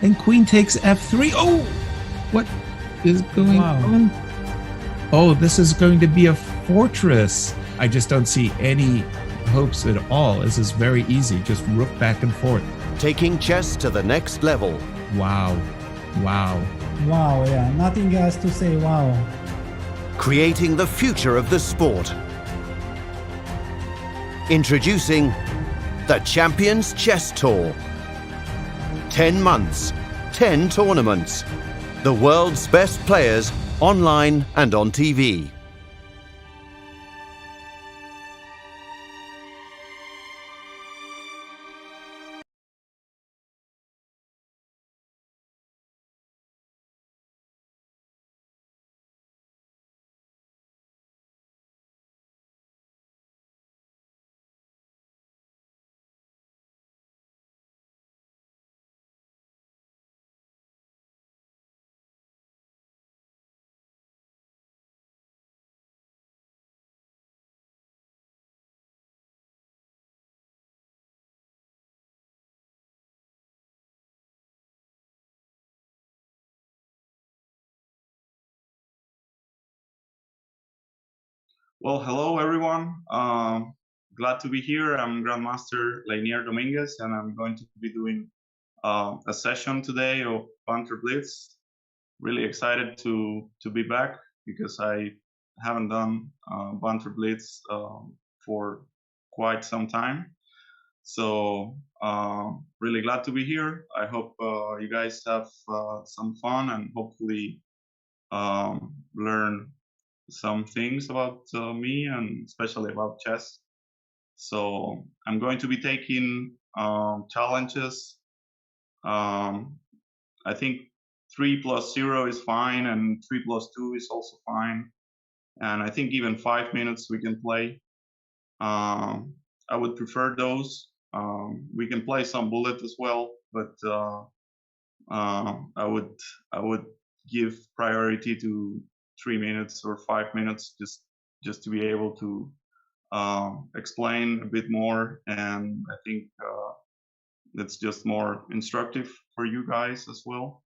And queen takes f3. Oh, what is going on? Oh, this is going to be a fortress. I just don't see any hopes at all. This is very easy. Just rook back and forth. Taking chess to the next level. Wow. Wow. Wow, yeah. Nothing else to say. Wow. Creating the future of the sport. Introducing the Champions Chess Tour. 10 months, 10 tournaments. The world's best players online and on TV. Well, hello everyone. Glad to be here. I'm Grandmaster Leinier Dominguez, and I'm going to be doing a session today of Banter Blitz. Really excited to be back because I haven't done Banter Blitz for quite some time. So really glad to be here. I hope you guys have some fun and hopefully learn some things about me and especially about chess. So I'm going to be taking challenges. I think 3+0 is fine and 3+2 is also fine. And I think even 5 minutes we can play. I would prefer those. We can play some bullet as well, but I would give priority to 3 minutes or 5 minutes just to be able to explain a bit more, and I think it's just more instructive for you guys as well.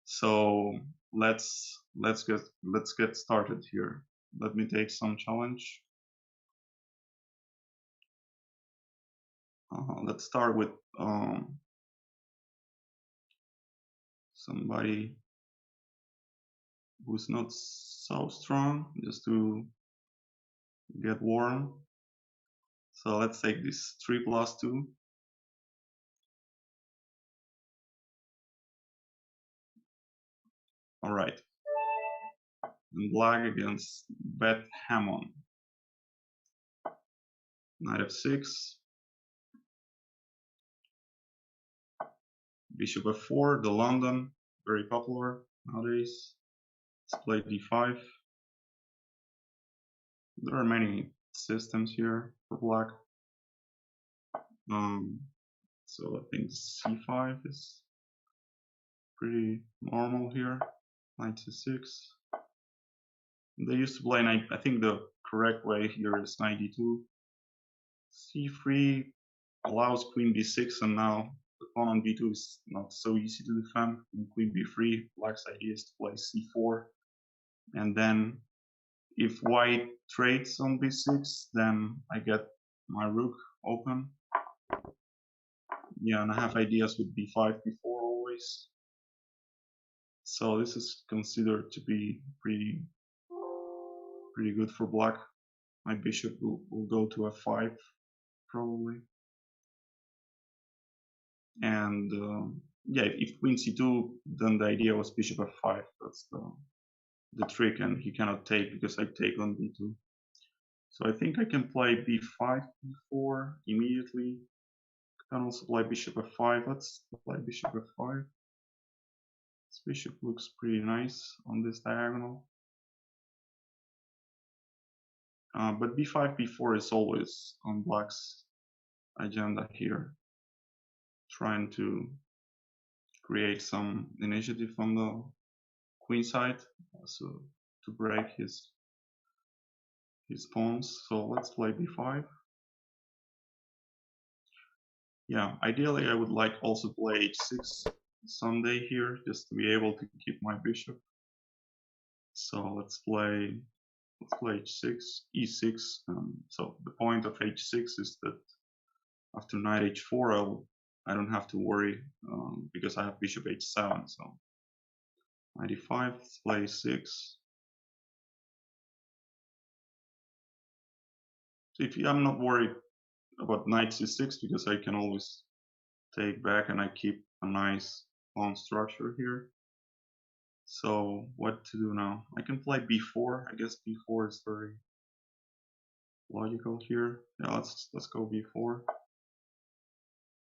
So let's get started here. Let me take some challenge. Let's start with somebody who's not so strong, just to get warm. So let's take this 3+2. All right. And black against Bet Hammond. Knight f6. Bishop f4, the London, very popular nowadays. Let's play d5. There are many systems here for black. So I think c5 is pretty normal here. Knight c6. They used to play knight. I think the correct way here is knight d2. c3 allows queen b6, and now the pawn on b2 is not so easy to defend. And queen b3, black's idea is to play c4, and then if white trades on b6, then I get my rook open. Yeah, and I have ideas with b5, b4 always. So this is considered to be pretty good for black. My bishop will go to f5 probably. And yeah, if queen c2, then the idea was bishop f5. That's the trick, and he cannot take because I take on b2. So I think I can play b5, b4 immediately. I can also play bishop f5. Let's play bishop f5. This bishop looks pretty nice on this diagonal. But b5, b4 is always on black's agenda here, trying to create some initiative on the queen side, so to break his pawns. So let's play b5. Yeah, ideally I would like also play h6 Sunday here, just to be able to keep my bishop. So let's play h6, e6. So the point of h6 is that after knight h4, I don't have to worry because I have bishop h7. So knight e5, let's play 6. So if I'm not worried about knight c6 because I can always take back and I keep a nice pawn structure here. So what to do now? I can play b4. I guess b4 is very logical here. Yeah, let's go b4.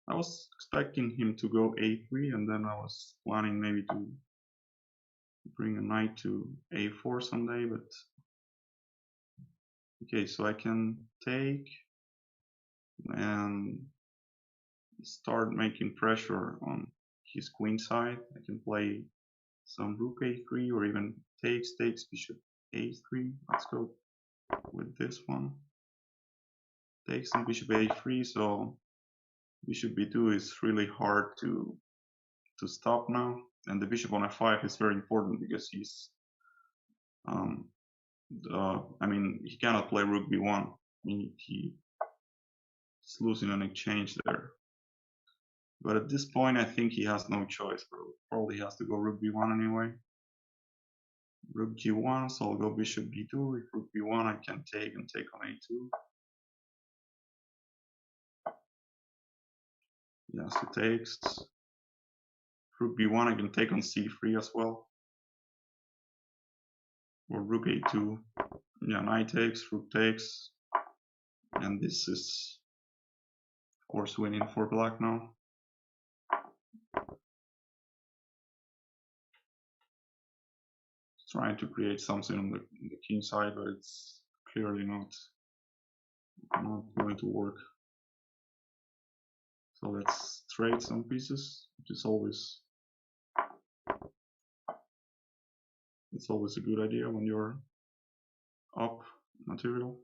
I was expecting him to go a3, and then I was planning maybe to bring a knight to a4 someday, but okay, so I can take and start making pressure on his queen side. I can play some rook a3 or even takes bishop a3. Let's go with this one. Takes and bishop a3, so bishop b2 is really hard to stop now, and the bishop on f5 is very important because he's I mean, he cannot play rook b1. I mean, he's losing an exchange there. But at this point, I think he has no choice. Probably has to go rook b1 anyway. Rook g1, so I'll go bishop b2. If rook b1, I can take and take on a2. Yeah, so takes. Rook b1, I can take on c3 as well. Or rook a2. Yeah, knight takes, rook takes. And this is, of course, winning for black now. Trying to create something on the king side, but it's clearly not going to work. So let's trade some pieces, which is always a good idea when you're up material.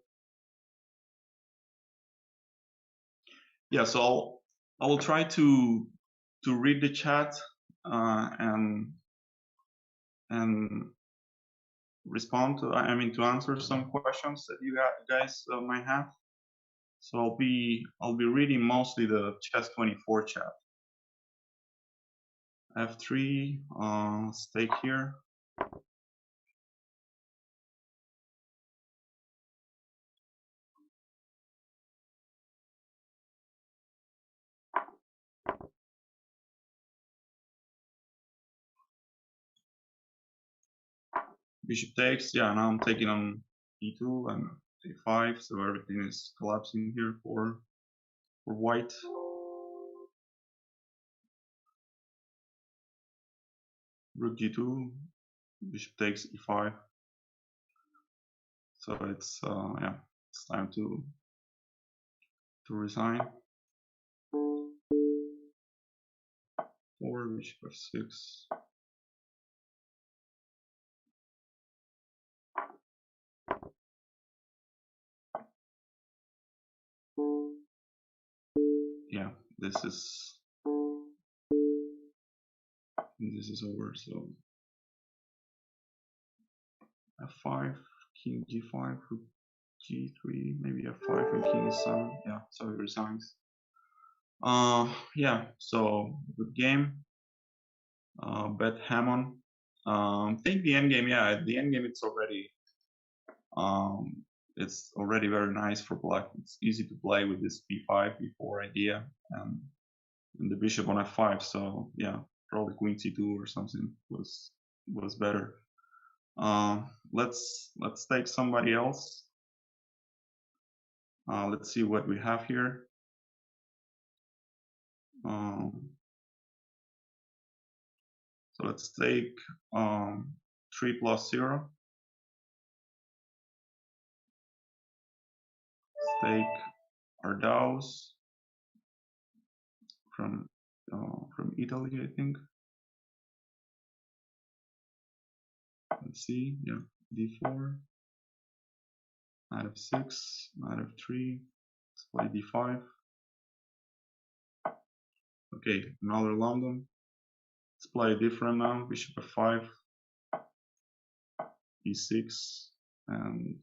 Yeah, so I will try to read the chat and respond to, to answer some questions that you guys might have. So I'll be reading mostly the chess24 chat. f3, stake here. Bishop takes. Yeah, now I'm taking on e2 and a5, so everything is collapsing here for white. Rook g2, bishop takes e5. So it's yeah, it's time to resign. 4, bishop f6. Yeah, this is over. So f5, king g5, rook g3, maybe f5 and king e7. Yeah, so he resigns. Yeah, so good game. Bet Hammond. I think the endgame, yeah, the endgame it's already very nice for black. It's easy to play with this b5, b4 idea, and the bishop on f5. So yeah, probably queen c2 or something was better. Let's take somebody else. Let's see what we have here. So let's take 3+0. Let's take Ardaus from Italy, I think. Let's see, yeah, d4, knight f6, knight f3. Let's play d5. Okay, another London. Let's play different now. Bishop f5, e6, and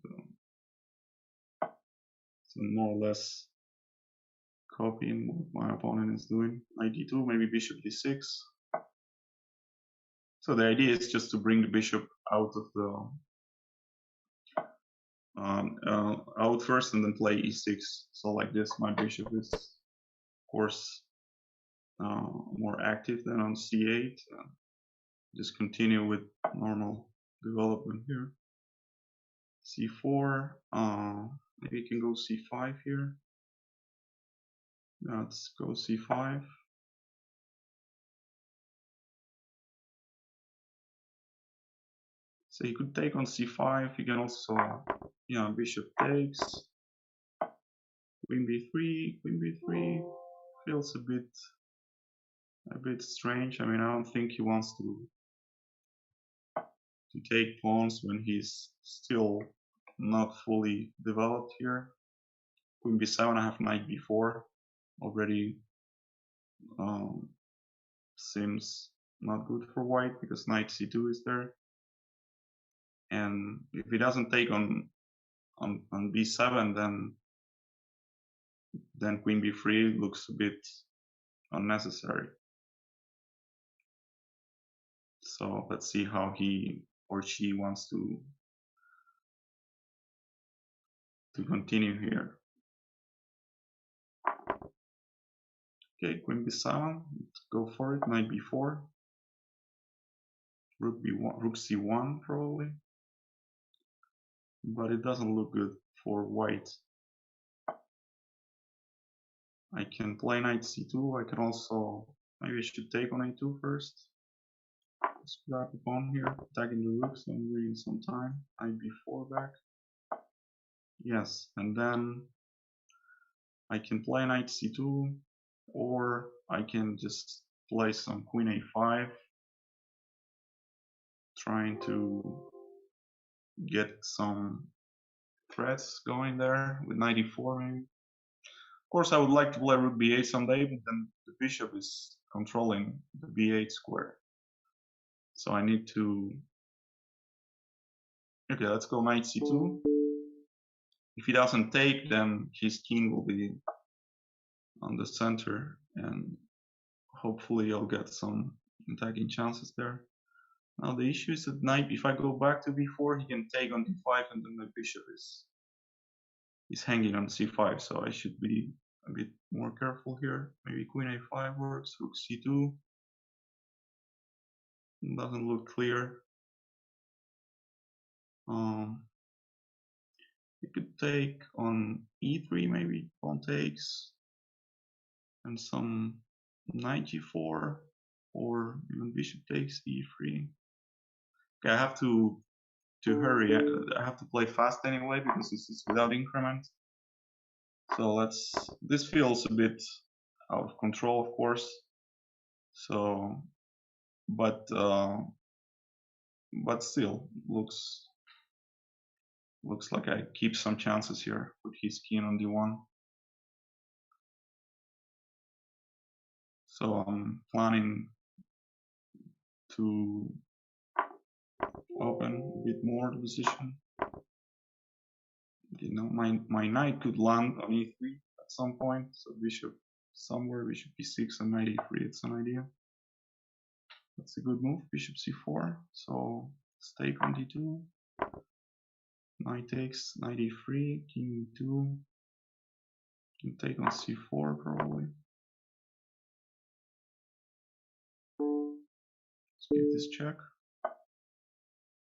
so more or less copying what my opponent is doing. Knight d2, maybe bishop d6. So the idea is just to bring the bishop out of the out first and then play e6. So like this, my bishop is of course more active than on c8. Just continue with normal development here. c4, maybe you can go c5 here. Let's go c5. So you could take on c5. You can also, bishop takes, queen b3, queen b3. Feels a bit strange. I mean, I don't think he wants to take pawns when he's still not fully developed here. Queen b7, I have knight b4 already. Seems not good for white because knight c2 is there. And if he doesn't take on b7, then queen b3 looks a bit unnecessary. So let's see how he or she wants to continue here. Okay, queen b7, let's go for it. Knight b4, rook b1, rook c1 probably, but it doesn't look good for white. I can play knight c2. I can also, maybe I should take on a2 first. Let's grab a pawn here, attacking the rook, so I'm losing some time. Knight b4 back. Yes, and then I can play knight c2, or I can just play some queen a5, trying to get some threats going there with knight e4 maybe. Of course, I would like to play rook b8 someday, but then the bishop is controlling the b8 square. So I need to... Okay, let's go knight c2. If he doesn't take, then his king will be on the center, and hopefully I'll get some attacking chances there. Now the issue is that knight, if I go back to b4, he can take on d5, and then the bishop is hanging on c5, so I should be a bit more careful here. Maybe queen a5 works, rook c2. Doesn't look clear. You could take on e3, maybe pawn takes, and some knight g4, or even bishop takes e3. Okay, I have to hurry. I have to play fast anyway because this is without increment. So this feels a bit out of control, of course. So, but still looks like I keep some chances here with his king on d1. So I'm planning to open a bit more the position. You know, my knight could land on e3 at some point, so bishop somewhere, bishop e6 and knight e3, it's an idea. That's a good move, bishop c4, so let's take on d2, knight takes, knight e3, king e2, can take on c4 probably. Let's give this check.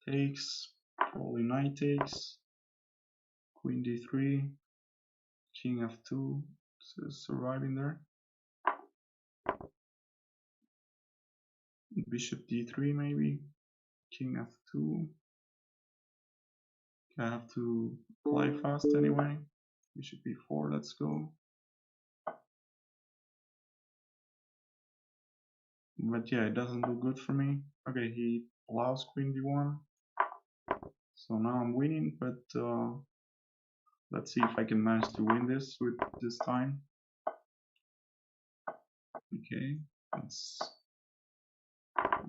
Takes, probably knight takes, queen d3, king f2, so surviving there. Bishop d3 maybe, king f2. I have to play fast anyway. Bishop e4, let's go. But yeah, it doesn't look good for me. Okay, he allows queen d1. So now I'm winning, but let's see if I can manage to win this with this time. Okay, let's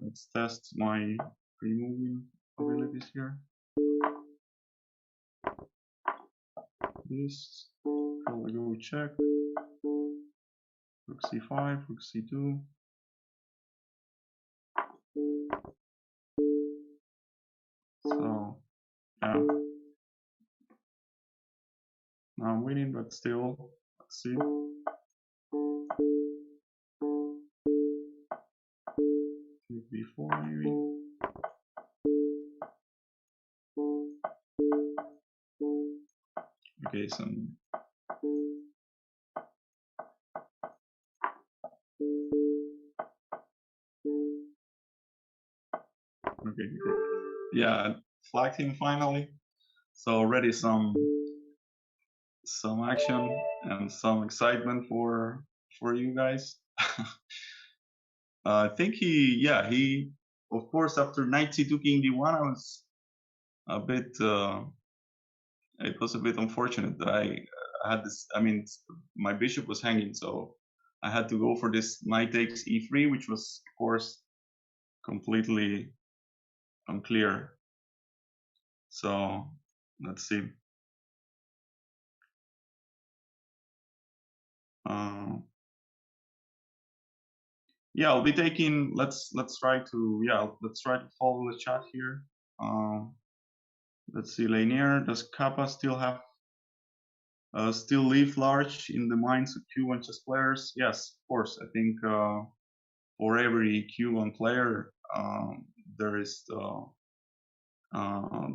let's test my pre-moving abilities here. This, probably go check. Rook c5, rook c2. So, yeah. Now I'm winning, but still, let's see. Take b4 maybe. Okay, some. Okay, good. Yeah, flagged him finally. So already some action and some excitement for you guys. I think he of course after knight c2 king d1 I was a bit it was a bit unfortunate that I had this. I mean, my bishop was hanging, so I had to go for this knight takes e3, which was of course completely unclear. So let's see. Yeah, I'll be taking. Let's try to follow the chat here. Let's see, Leinier, does Kappa still have still leave large in the minds of Q1 chess players? Yes, of course. I think for every Q1 player, there is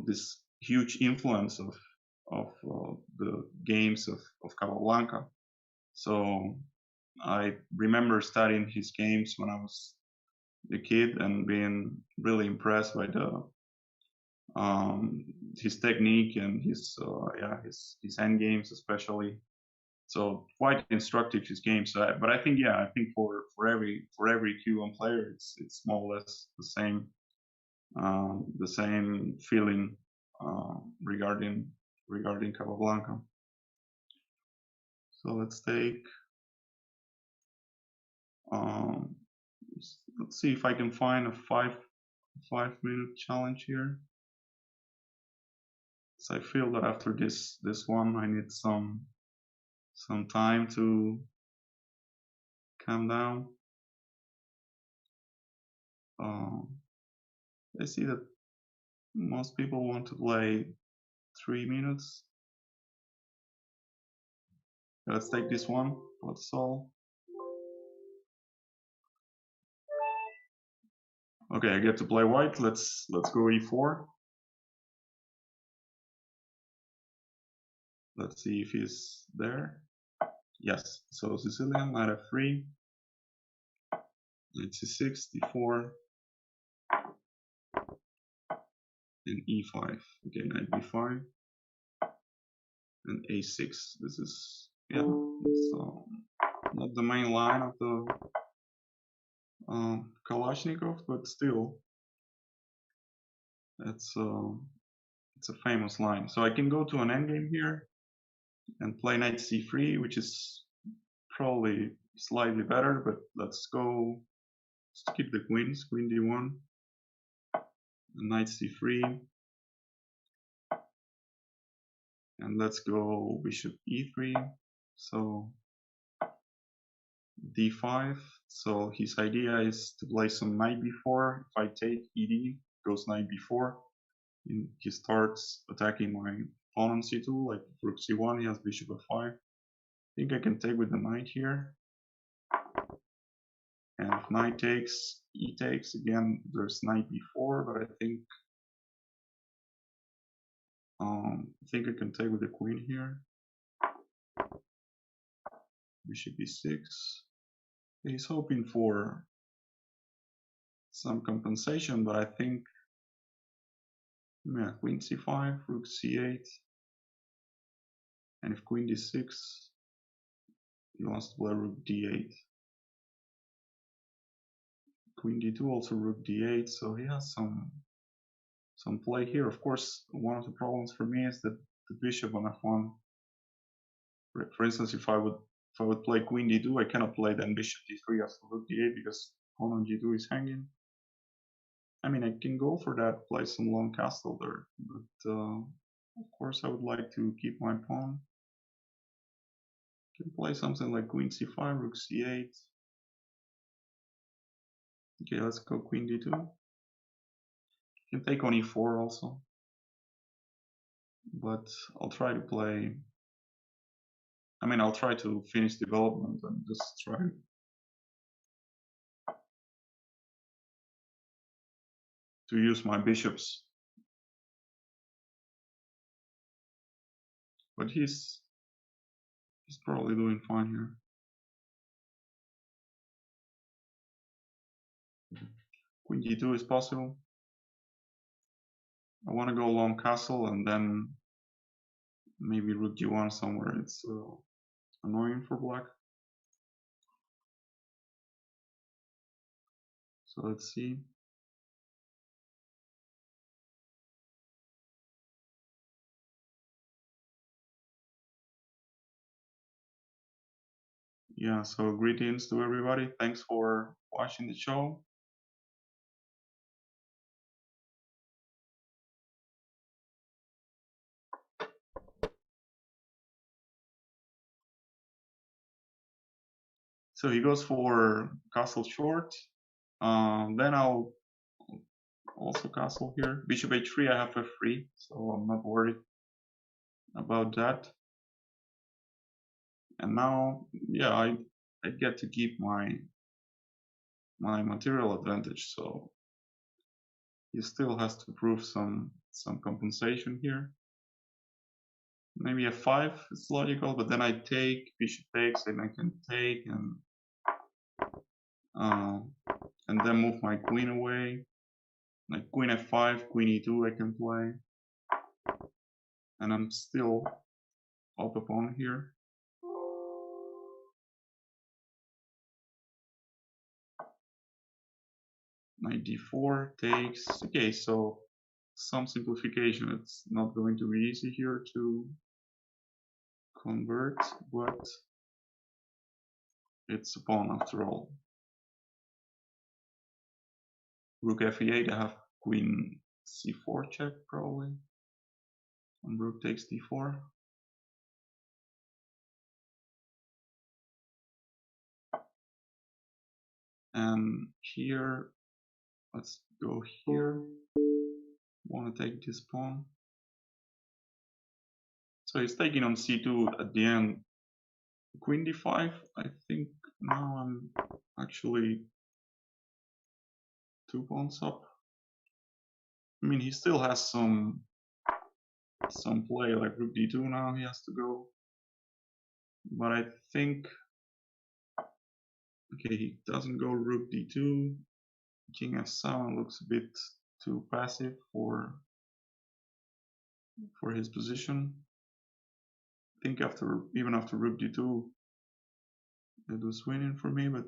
this huge influence of the games of Capablanca. So I remember studying his games when I was a kid and being really impressed by the his technique and his end games especially. So quite instructive his game. So, but I think for every Q1 player, it's more or less the same feeling regarding Capablanca. So let's take. Let's see if I can find a 5-minute challenge here. So I feel that after this one, I need some time to calm down. I see that most people want to play 3 minutes. Let's take this one. What's all? Okay, I get to play white. Let's go e4. Let's see if he's there. Yes. So Sicilian, knight f3, knight c6, d4, and e5. Okay, knight b5, and a6. This is not the main line of the Kalashnikov, but still, it's a famous line. So I can go to an endgame here and play knight c3, which is probably slightly better, but let's keep the queens, queen d1, and knight c3, and let's go bishop e3. So d5. So his idea is to play some knight b4. If I take ed, goes knight b4. He starts attacking my pawn on c2, like rook c1. He has bishop f5. I think I can take with the knight here. And if knight takes, e takes, again, there's knight b4, but I think I can take with the queen here. Bishop b6. He's hoping for some compensation, but I think, yeah, queen c5, rook c8, and if queen d6, he wants to play rook d8. Queen d2, also rook d8, so he has some play here. Of course, one of the problems for me is that the bishop on f1. For instance, if I would play queen d2, I cannot play then bishop d3 after rook d8 because pawn on g2 is hanging. I mean, I can go for that, play some long castle there, but of course I would like to keep my pawn. Can play something like queen c5, rook c8. Okay, let's go queen d2. Can take on e4 also, but I'll try to play. I mean, I'll try to finish development and just try to use my bishops. But he's probably doing fine here. Queen d2 is possible. I want to go long castle and then maybe rook g1 somewhere. It's annoying for black. So let's see. Yeah, so greetings to everybody. Thanks for watching the show. So he goes for castle short. Then I'll also castle here. Bishop h3, I have f3, so I'm not worried about that. And now, yeah, I get to keep my material advantage. So he still has to prove some compensation here. Maybe f5 is logical, but then I take, bishop takes, and I can take and then move my queen away. Like queen f5, queen e2 I can play. And I'm still up a pawn here. Knight d4 takes. Okay, so some simplification. It's not going to be easy here to convert, but it's a pawn after all. Rook f8, I have queen c4 check probably. And rook takes d4. And here, let's go here. Want to take this pawn. So he's taking on c2 at the end. Queen d5, I think now I'm actually 2 pawns up. I mean, he still has some play, like rook d2 now he has to go. But I think, okay, he doesn't go rook d2. King f7 looks a bit too passive for his position. I think even after rook d2, it was winning for me, but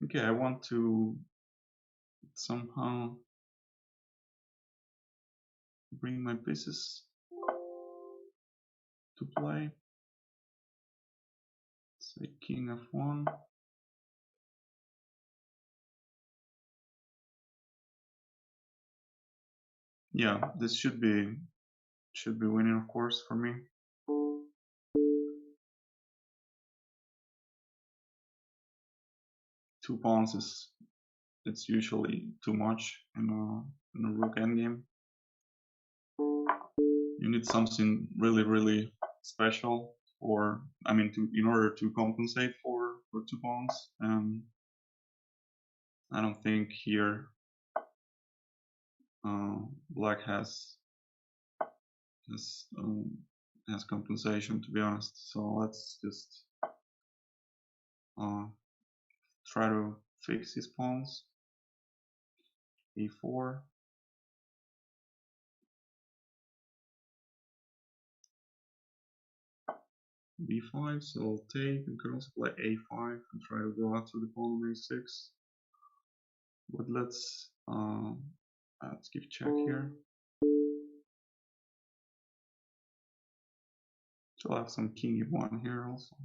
okay, I want to somehow bring my pieces to play. Say king f1. Yeah, this should be winning, of course, for me. Two pawns it's usually too much in a rook endgame. You need something really special, or I mean, in order to compensate for 2 pawns. And I don't think here black has compensation, to be honest. So let's just try to fix these pawns. e4. b5, so I'll take, and can also play a5 and try to go after the pawn on a6. But let's give check here. So I'll have some king e1 here also.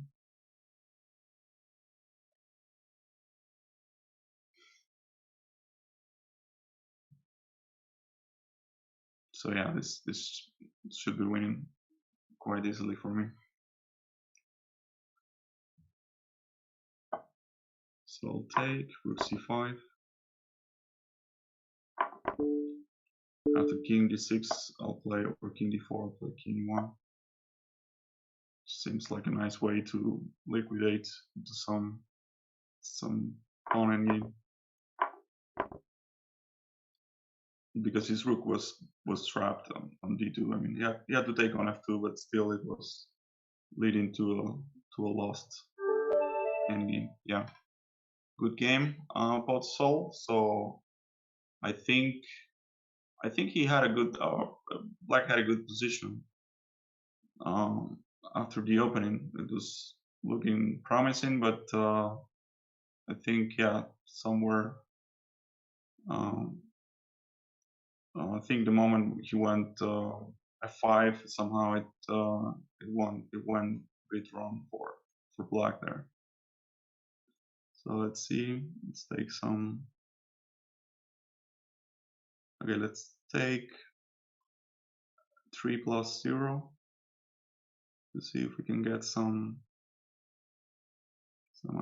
So yeah, this should be winning quite easily for me. So I'll take rook c5. After king d6, I'll play, or king d4, I'll play king e1. Seems like a nice way to liquidate into some pawn endgame, because his rook was trapped on d2. I mean, he had to take on f2, but still it was leading to a lost endgame. Yeah, good game, pot sol. So I think he had a good Black had a good position. After the opening, it was looking promising, but I think, yeah, somewhere. I think the moment he went f5, somehow it went a bit wrong for Black there. So let's see. Let's take some. Okay, let's take 3 plus 0 to see if we can get some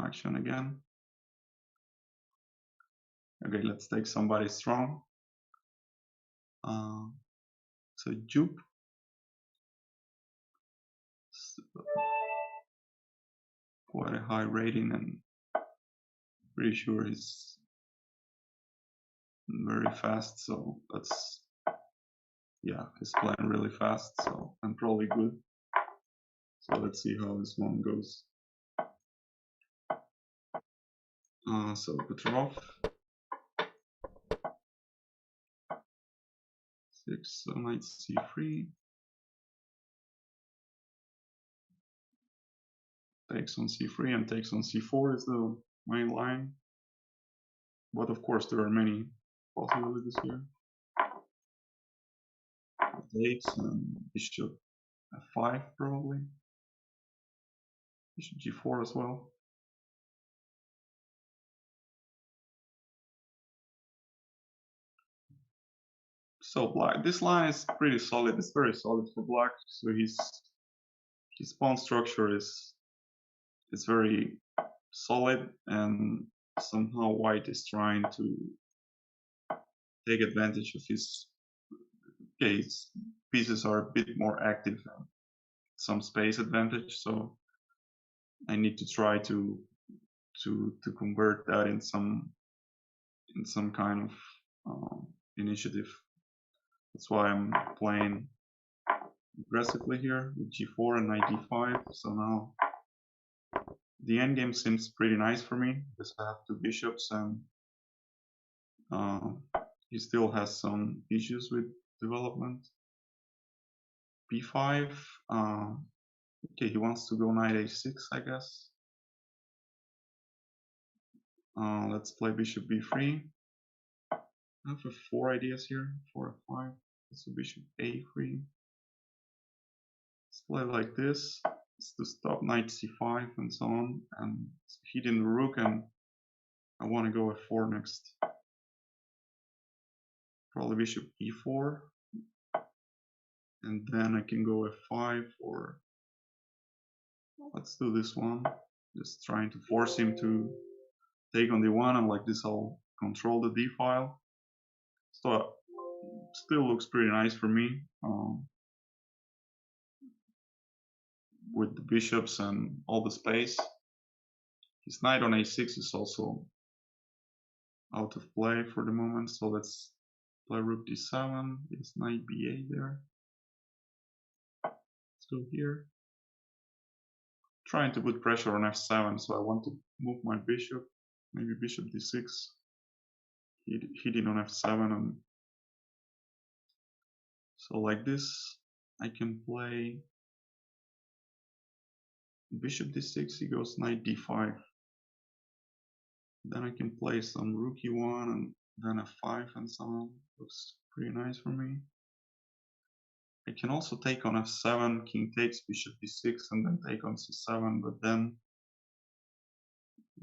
action again. Okay, let's take somebody strong. So Juke. Quite a high rating, and pretty sure he's very fast. So that's, yeah, he's playing really fast. So and probably good. So let's see how this one goes. So Petrov. 6, so knight c3. Takes on c3 and takes on c4 is the main line. But of course there are many possibilities here. Takes and bishop f5 probably. Bishop g4 as well. So Black, this line is pretty solid. It's very solid for Black. So his pawn structure is very solid, and somehow White is trying to take advantage of his case. Pieces are a bit more active, some space advantage. So I need to try to convert that in some kind of initiative. That's why I'm playing aggressively here with g4 and knight d5. So now the endgame seems pretty nice for me because I have 2 bishops, and he still has some issues with development. b5. Okay, he wants to go knight a6, I guess. Let's play bishop b3. I have 4 ideas here. 4 f5. So bishop a3. Let's play like this. It's to stop knight c5 and so on, and hitting the rook, and I want to go f4 next. Probably bishop e4, and then I can go f5, or let's do this one. Just trying to force him to take on d1, and like this I'll control the d file. So still looks pretty nice for me. With the bishops and all the space. His knight on a6 is also out of play for the moment, so let's play rook d7. His knight b8 there. Let's go here. Trying to put pressure on f7, so I want to move my bishop. Maybe bishop d6. Hitting on f7, and so like this I can play bishop d6. He goes knight d5. Then I can play some rook e1 and then f5 and so on. Looks pretty nice for me. I can also take on f7, king takes, bishop d6, and then take on c7, but then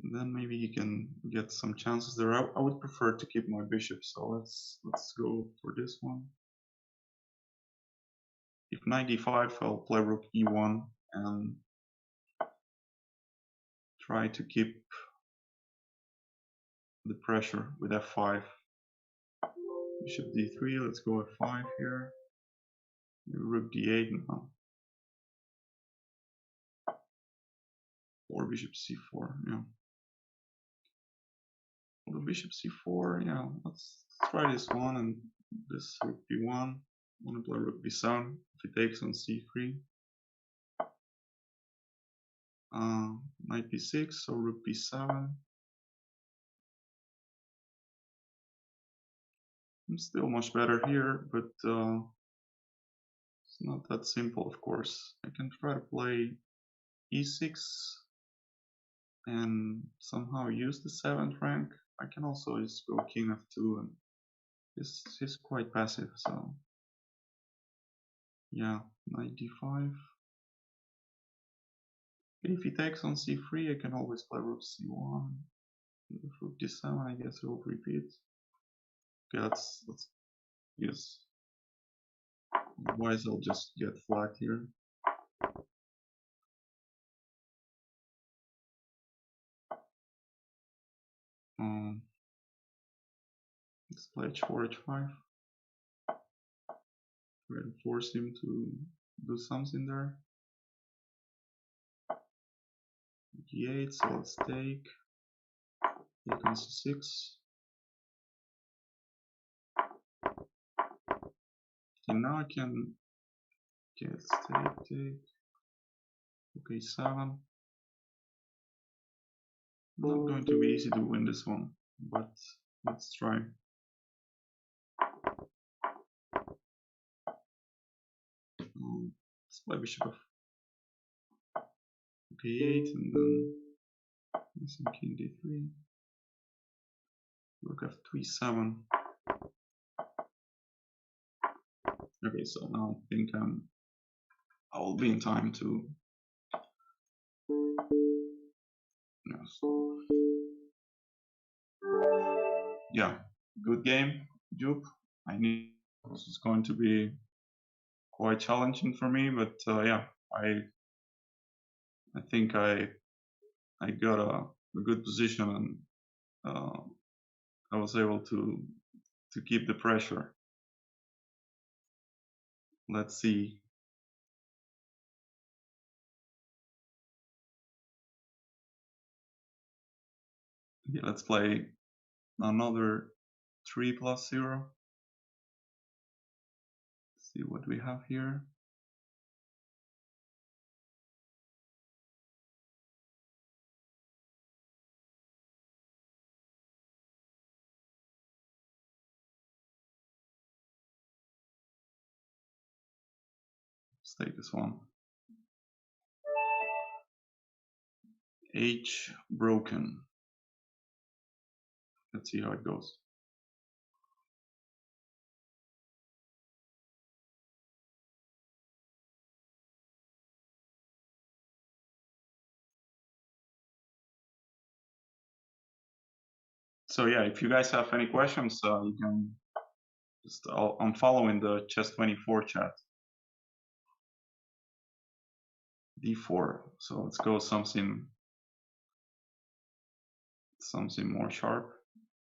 maybe you can get some chances there. I would prefer to keep my bishop, so let's go for this one. if knight d5, I'll play rook e1 and try to keep the pressure with f5. Bishop d3, let's go f5 here. Rook d8 now. Or bishop c4, yeah. The bishop c4, yeah, let's try this one and this rook b1. I want to play rook b7 if it takes on c3. Knight b6, so rook b7. I'm still much better here, but it's not that simple, of course. I can try to play e6 and somehow use the 7th rank. I can also just go king f2, and he's quite passive, so yeah, knight d5. If he takes on c3, I can always play rook c1. If rook d7, I guess it will repeat. Okay, let's use. Otherwise, I'll just get flagged here. Let's play h4, h5. Try to force him to do something there. d8, so let's take on c6. And now I can get take. Okay, 7. Not going to be easy to win this one, but let's try. Let's play bishop of okay 8 and then some king d3. Rook f3, 7. Okay, so now I think I will be in time to. Yes. Yeah, good game, Juke. I knew this is going to be quite challenging for me, but yeah, I think I got a good position, and I was able to keep the pressure. Let's see. Yeah, let's play another 3+0. See what we have here. Let's take this one. H broken. Let's see how it goes. So yeah, if you guys have any questions, you can just I'm following the chess24 chat. d4. So let's go something more sharp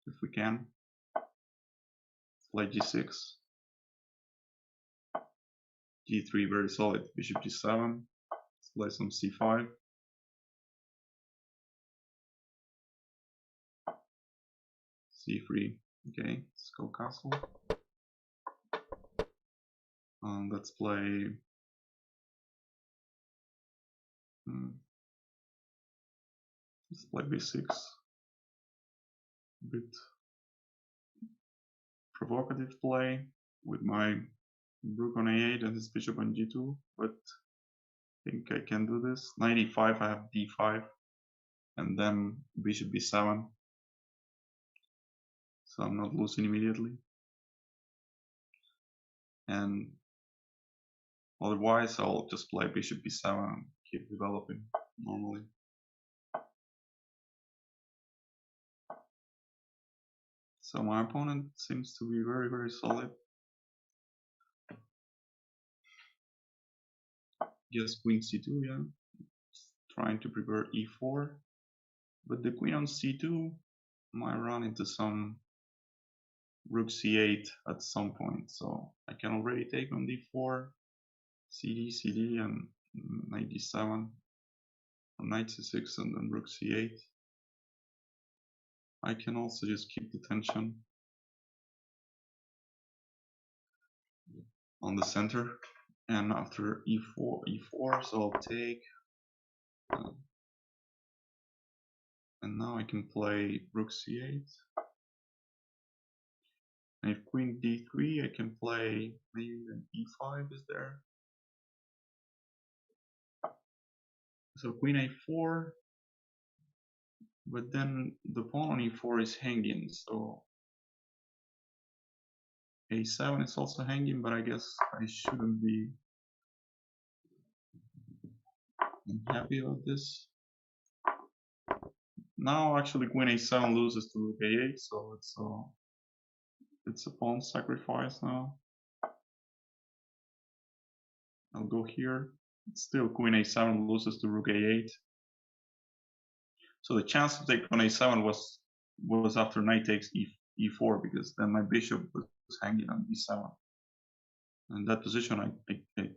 if we can. Play g6. g3 very solid. Bishop g7. Let's play some c5. c3. Okay, let's go castle. Let's play. Let's play b6. A bit provocative play with my rook on a8 and his bishop on g2, but I think I can do this. Knight e5, I have d5, and then bishop b7, so I'm not losing immediately. And otherwise, I'll just play bishop b7 and keep developing normally. So my opponent seems to be very, very solid. guess queen c2, yeah. Trying to prepare e4. But the queen on c2 might run into some rook c8 at some point. So I can already take on d4, cd, cd, and knight d7, or knight c6, and then rook c8. I can also just keep the tension on the center. And after e4, so I'll take. And now I can play rook c8. And if queen d3, I can play maybe an e5 is there. So queen a4, but then the pawn on e4 is hanging, so a7 is also hanging, but I guess I shouldn't be unhappy about this. Now actually queen a7 loses to rook a8, so it's a pawn sacrifice now. I'll go here. Still queen a7 loses to rook a8. So the chance to take on a7 was after knight takes e4, because then my bishop was hanging on e7. In that position, I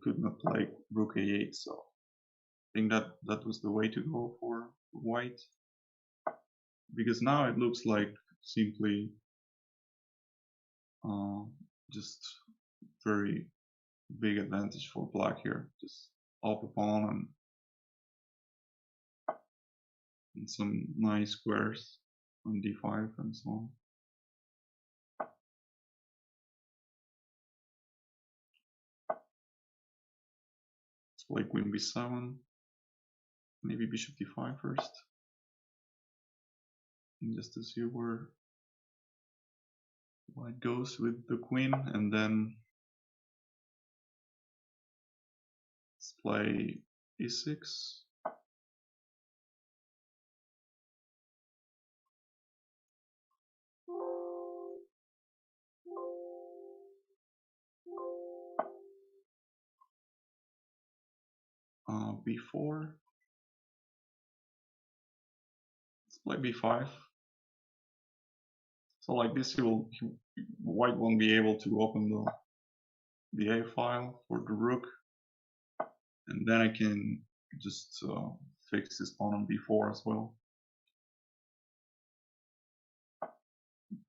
could not play rook a8, so I think that was the way to go for white. Because now it looks like simply just very big advantage for black here. Just up a pawn and some nice squares on d5 and so on. Let's play queen b7, maybe bishop d5 first, and just to see where white goes with the queen, and then let's play e6. B4. Let's play b5. So like this, white won't be able to open the a file for the rook, and then I can just fix this pawn on b4 as well.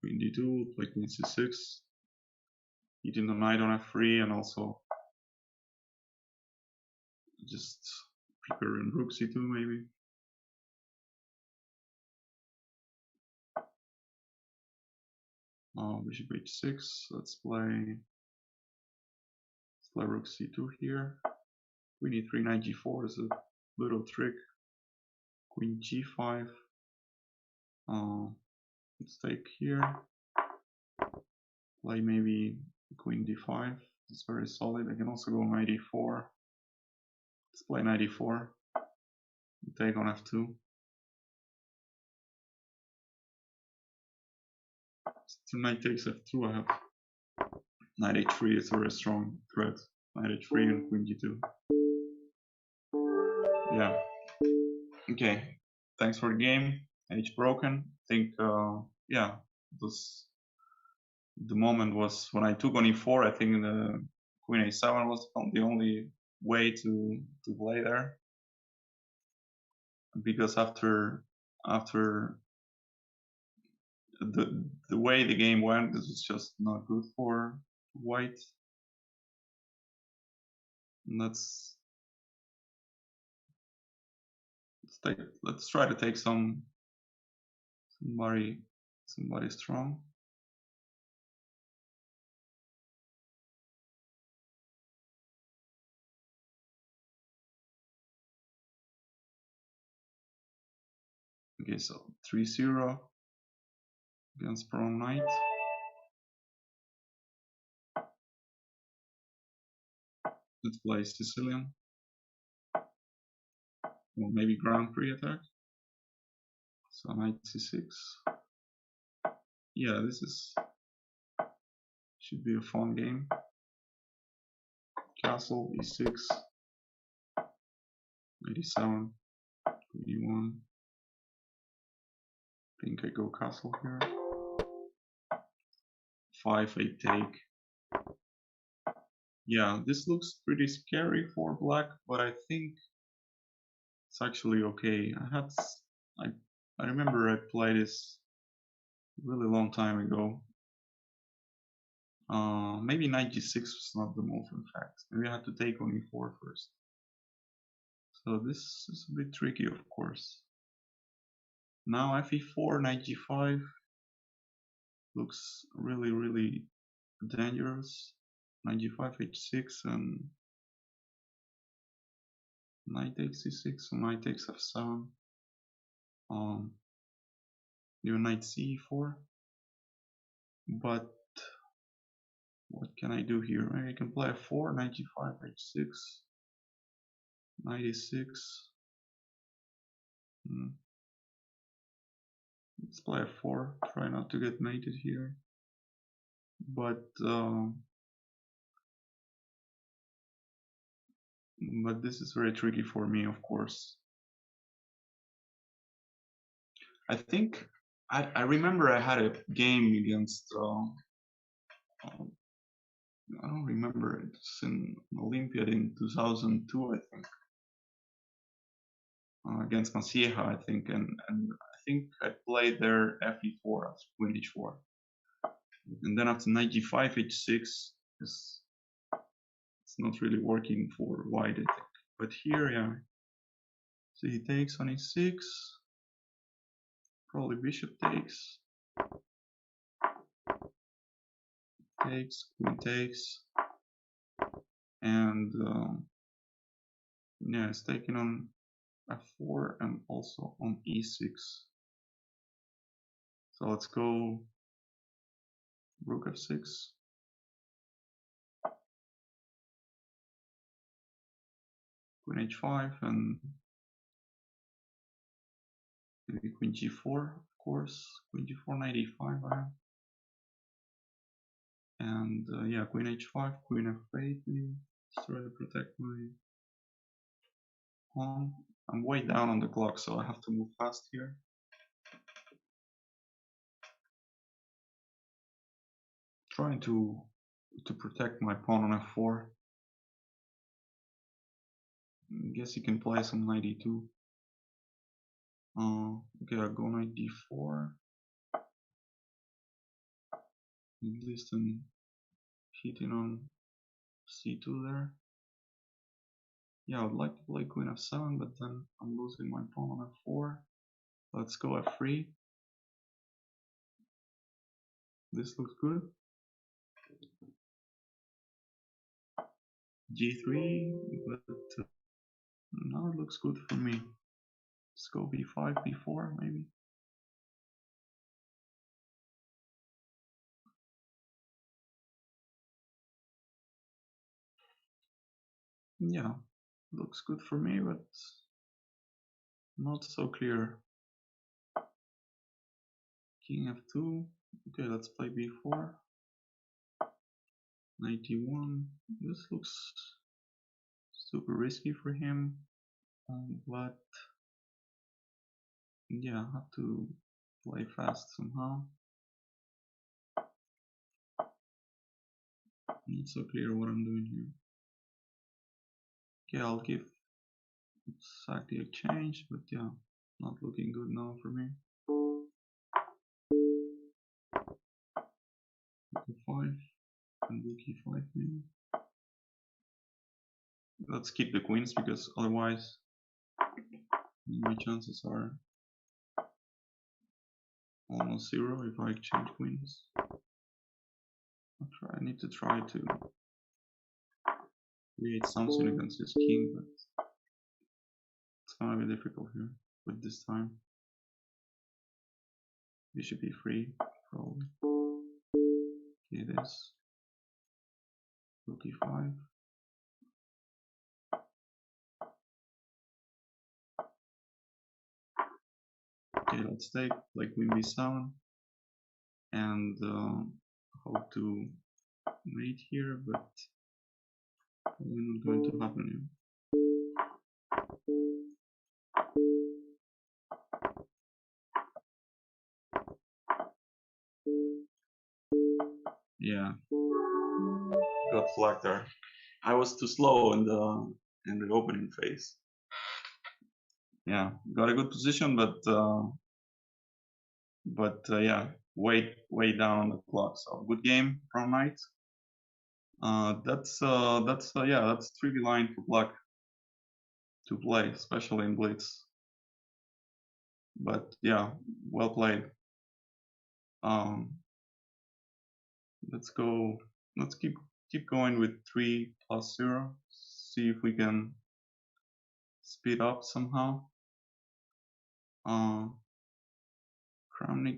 Queen d2, play queen c6, hitting the knight on f3, and also just preparing rook c2 maybe. Bishop h6. Let's play rook c2 here. Queen e3, knight g4 is a little trick. Queen g5. Let's take here. Play maybe queen d5. It's very solid. I can also go knight e4. Let's play knight e4. Take on f2. So knight takes f2. I have knight h3. It's a very strong threat. Knight h3 and queen g2. Yeah. Okay. Thanks for the game. H broken. I think yeah, the moment was when I took on e4. I think the queen a7 was the only way to play there, because after the way the game went, this was just not good for white. And let's try to take somebody strong. Okay, so 3-0 against pawn knight. Let's play Sicilian. Or maybe Grand Prix attack. So knight c6. Yeah, this should be a fun game. Castle e6. 87, 21. I think I go castle here. 5-8 take. Yeah, this looks pretty scary for black, but I think it's actually okay. I remember I played this a really long time ago. Maybe 96 was not the move, in fact. Maybe I had to take on e4 first. So this is a bit tricky, of course. Now fe4, 95 looks really, really dangerous. 95 h6 and knight takes c6, so knight takes f7. Even knight c4. But what can I do here? Maybe I can play f4, 95 h6, 96. Let's play f4. Try not to get mated here. But this is very tricky for me, of course. I think I remember I had a game against I don't remember, it's in Olympiad in 2002, I think, against Masieja, I think, and I think I played there fe4 as queen h4, and then after 95 h6 it's not really working for white, I think. But here, yeah, so he takes on e6, probably bishop takes, queen takes, and yeah, it's taking on f4 and also on e6. So let's go rook f6, queen h5, and maybe queen g4, of course, queen g4, 95, and yeah, queen h5, queen f8, maybe try to protect my pawn. I'm way down on the clock, so I have to move fast here. Trying to protect my pawn on f4. I guess you can play some knight e2. Okay, I'll go knight d4. At least I'm hitting on c2 there. Yeah, I would like to play queen f7, but then I'm losing my pawn on f4. Let's go f3. This looks good. g3, but now it looks good for me. Let's go b5, b4 maybe. Yeah, looks good for me, but not so clear. King f2. Okay, let's play b4. 91. This looks super risky for him, but yeah, I have to play fast somehow. Not so clear what I'm doing here. Okay, I'll give exactly a exchange, but yeah, not looking good now for me. e5 and rook e5 maybe. Let's keep the queens because otherwise my chances are almost zero if I exchange queens. I need to try to create something against this king, but it's gonna be difficult here with this time. Bishop e3 probably. Okay, this rook e5. Okay, let's take like queen b7 and hope to mate here, but probably not going to happen here. Yeah, got flagged there. I was too slow in the opening phase. Yeah, got a good position, but yeah, way down on the clock. So good game from Knight. That's 3D line for Black to play, especially in Blitz. But yeah, well played. Let's go. Let's keep going with 3+0. See if we can speed up somehow. Kramnik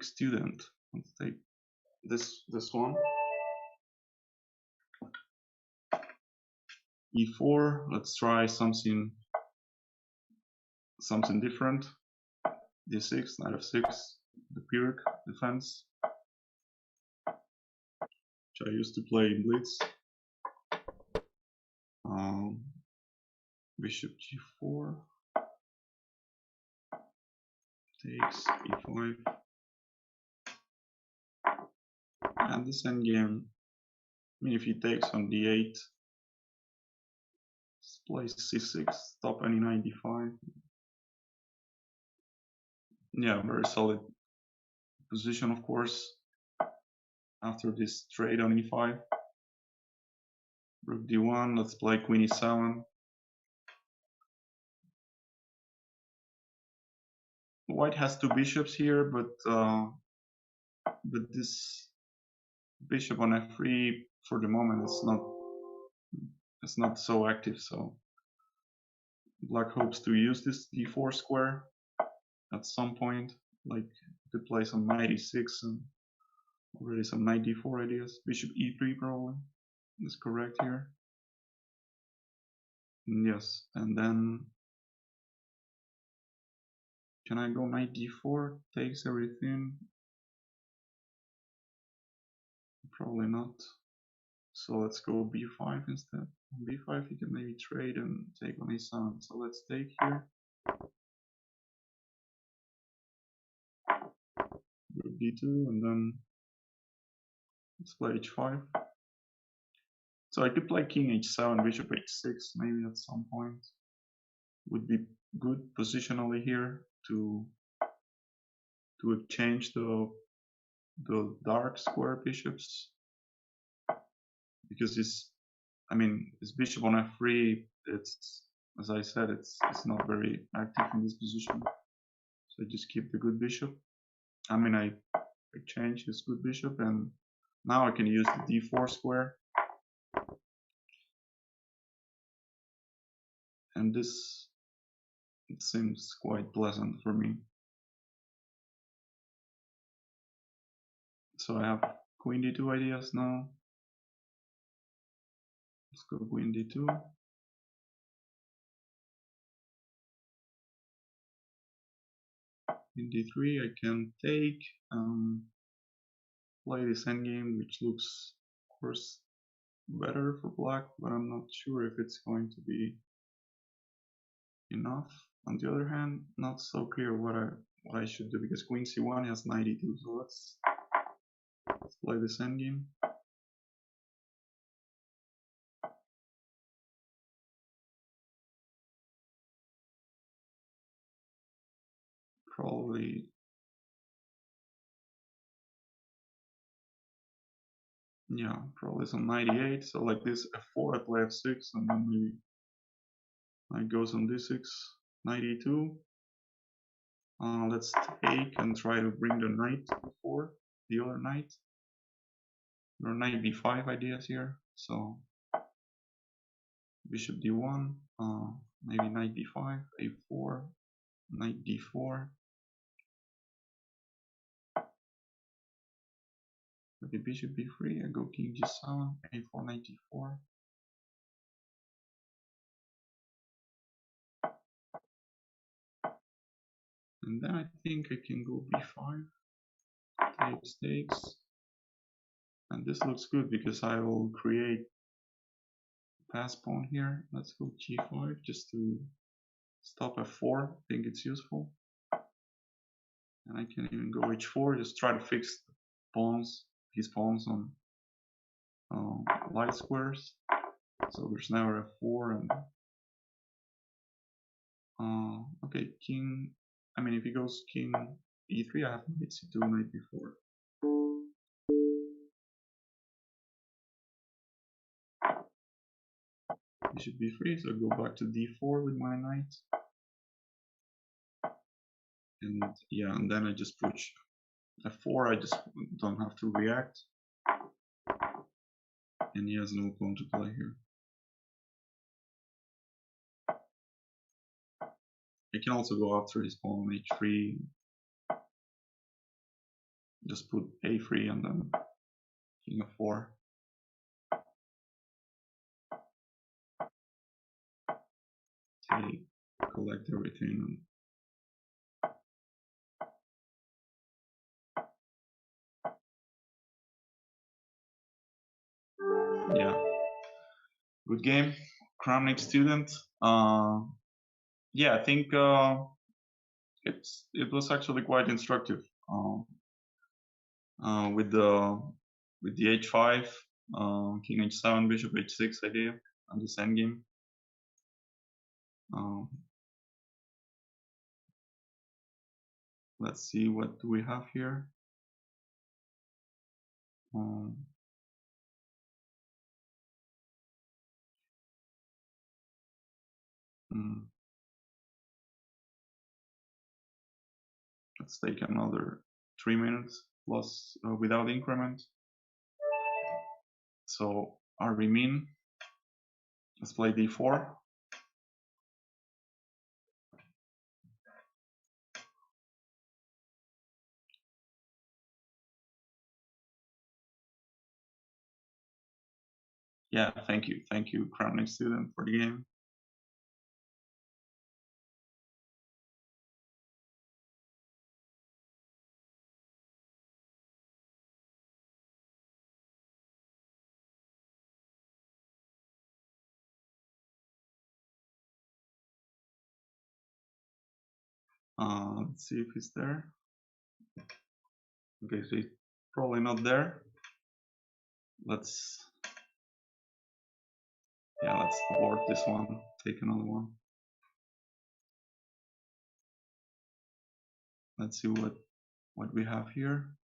Student. Let's take this one. E4. Let's try something different. D6, knight f6, the Pyrrhic defense, which I used to play in Blitz. Bishop g4, takes e5, and this endgame. I mean, if he takes on d8, plays c6, stop any knight d5. Yeah, very solid position, of course. After this trade on e5, rook d1. Let's play queen e7. White has two bishops here, but this bishop on f3 for the moment it's not so active. So Black hopes to use this d4 square at some point, like to play some knight e6 and already some knight d4 ideas. Bishop e3 probably is correct here. Yes, and then can I go knight d4? Takes everything. Probably not. So let's go b5 instead. On b5 you can maybe trade and take on a7. So let's take here. Rook d2 and then let's play h5. So I could play king h7, bishop h6 maybe at some point. Would be good positionally here to exchange the dark square bishops, because this bishop on f3, it's, as I said, it's not very active in this position. So I just keep the good bishop. I mean, I exchange his good bishop, and now I can use the d4 square. And this, it seems quite pleasant for me. So I have queen d2 ideas now. Let's go queen d2. Queen d3, I can take, play this endgame, which looks, of course, better for Black, but I'm not sure if it's going to be enough. On the other hand, not so clear what I should do, because queen c1 has knight e2. So let's play this endgame. Probably, yeah, probably some knight e8. So like this f4, I play f6, and then maybe knight goes on d6, knight e2. Let's take and try to bring the knight before the other knight. There are knight b5 ideas here. So bishop d1, maybe knight b5, a4, knight d4. With the bishop b3, I go king g7, a4, knight d4. And then I think I can go b5, takes. And this looks good because I will create a pass pawn here. Let's go g5 just to stop f4. I think it's useful. And I can even go h4, just try to fix pawns, his pawns on light squares. So there's never f4 and okay, king. I mean, if he goes king e3, I have knight c2, knight b4. Bishop b3, so I go back to d4 with my knight. And yeah, and then I just push f4. I just don't have to react. And he has no pawn to play here. I can also go after his pawn on h3. Just put a3 and then king f4. Take, collect everything. And yeah, good game. Kramnik Student. Yeah, I think it was actually quite instructive. With the h5, king h7, bishop h6 idea, and this endgame. Let's see, what do we have here? Let's take another 3 minutes plus without increment. So our remin. Let's play d4. Yeah, thank you, Kramnik Student, for the game. Let's see if he's there. Okay, so he's probably not there. Let's abort this one. Take another one. Let's see what we have here.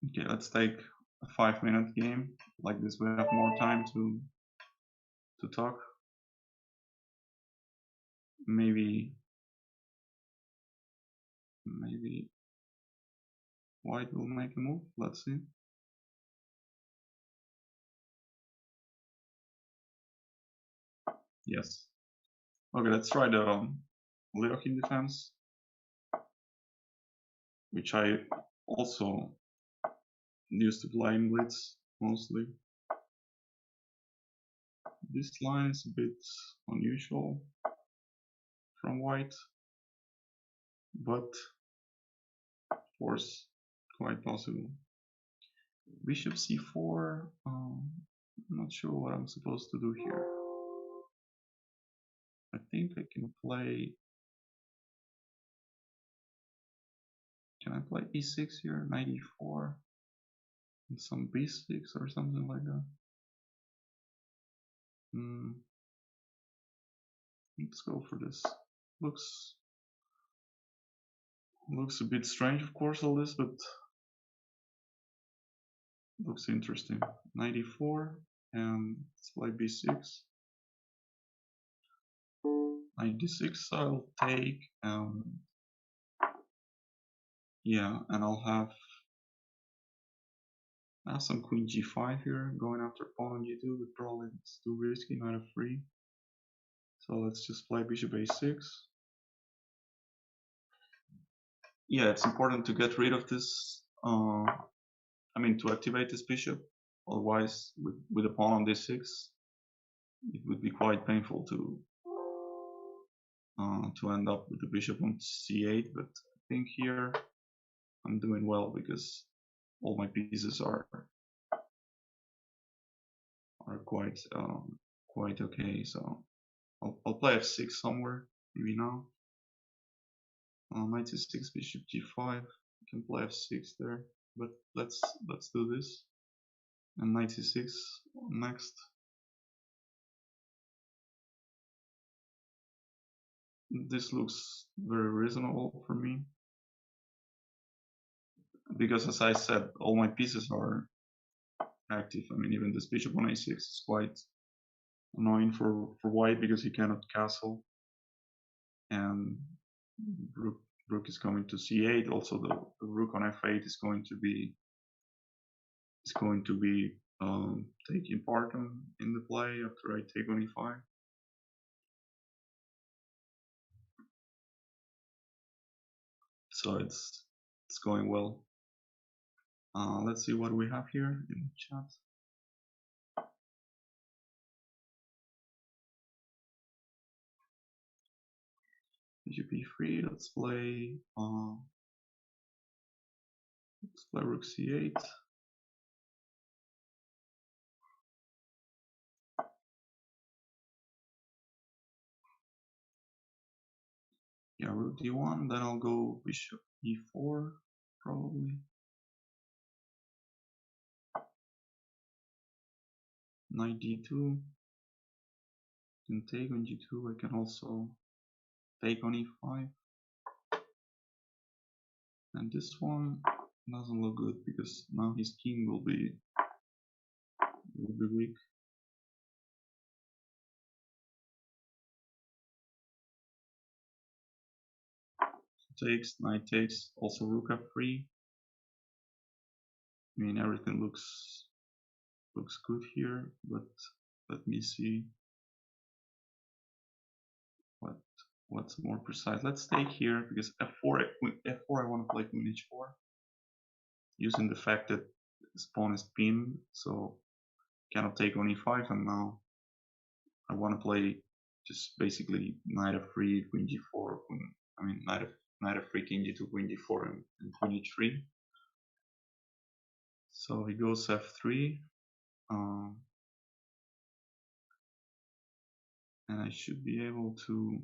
Okay, let's take a 5-minute game. Like this, we have more time to talk. Maybe white will make a move. Let's see. Yes. Okay, let's try the Leokin defense, which I also used to play in Blitz mostly. This line is a bit unusual from white, but of course quite possible. Bishop c4. I'm not sure what I'm supposed to do here. I think I can play. Can I play e6 here? Knight e4 and some b6 or something like that. Let's go for this. Looks a bit strange, of course, all this, but looks interesting. Knight e4 and let's play b6. Knight d6 I'll take. Yeah, and I'll have some queen g5 here, going after pawn on g2, but probably it's too risky, knight f3. So let's just play bishop a6. Yeah, it's important to get rid of this. I mean, to activate this bishop. Otherwise, with a pawn on d6, it would be quite painful to end up with the bishop on c8. But I think here I'm doing well because all my pieces are are quite okay. So I'll play f6 somewhere, maybe now. Knight c6, bishop g5. I can play f6 there, but let's do this. And knight c6 next. This looks very reasonable for me, because as I said, all my pieces are active. I mean, even this bishop on a6 is quite annoying for white because he cannot castle, and rook is coming to c8. Also, the rook on f8 is going to be taking part in the play after I take on e5. So it's going well. Let's see what we have here in the chat. Bishop e3. Let's play rook c8. Yeah, rook d1. Then I'll go bishop e4 probably. Knight d2. Can take on g2. I can also take on e5. And this one doesn't look good because now his king will be weak. Takes, knight takes, also rook f3. I mean, everything looks good here, but let me see what's more precise. Let's take here because f4 I want to play queen h4, using the fact that this pawn is pinned, so cannot take on e5, and now I want to play just basically knight f3, queen g4, I mean knight f3, king g2, queen d4, and queen h3. So he goes f3, and I should be able to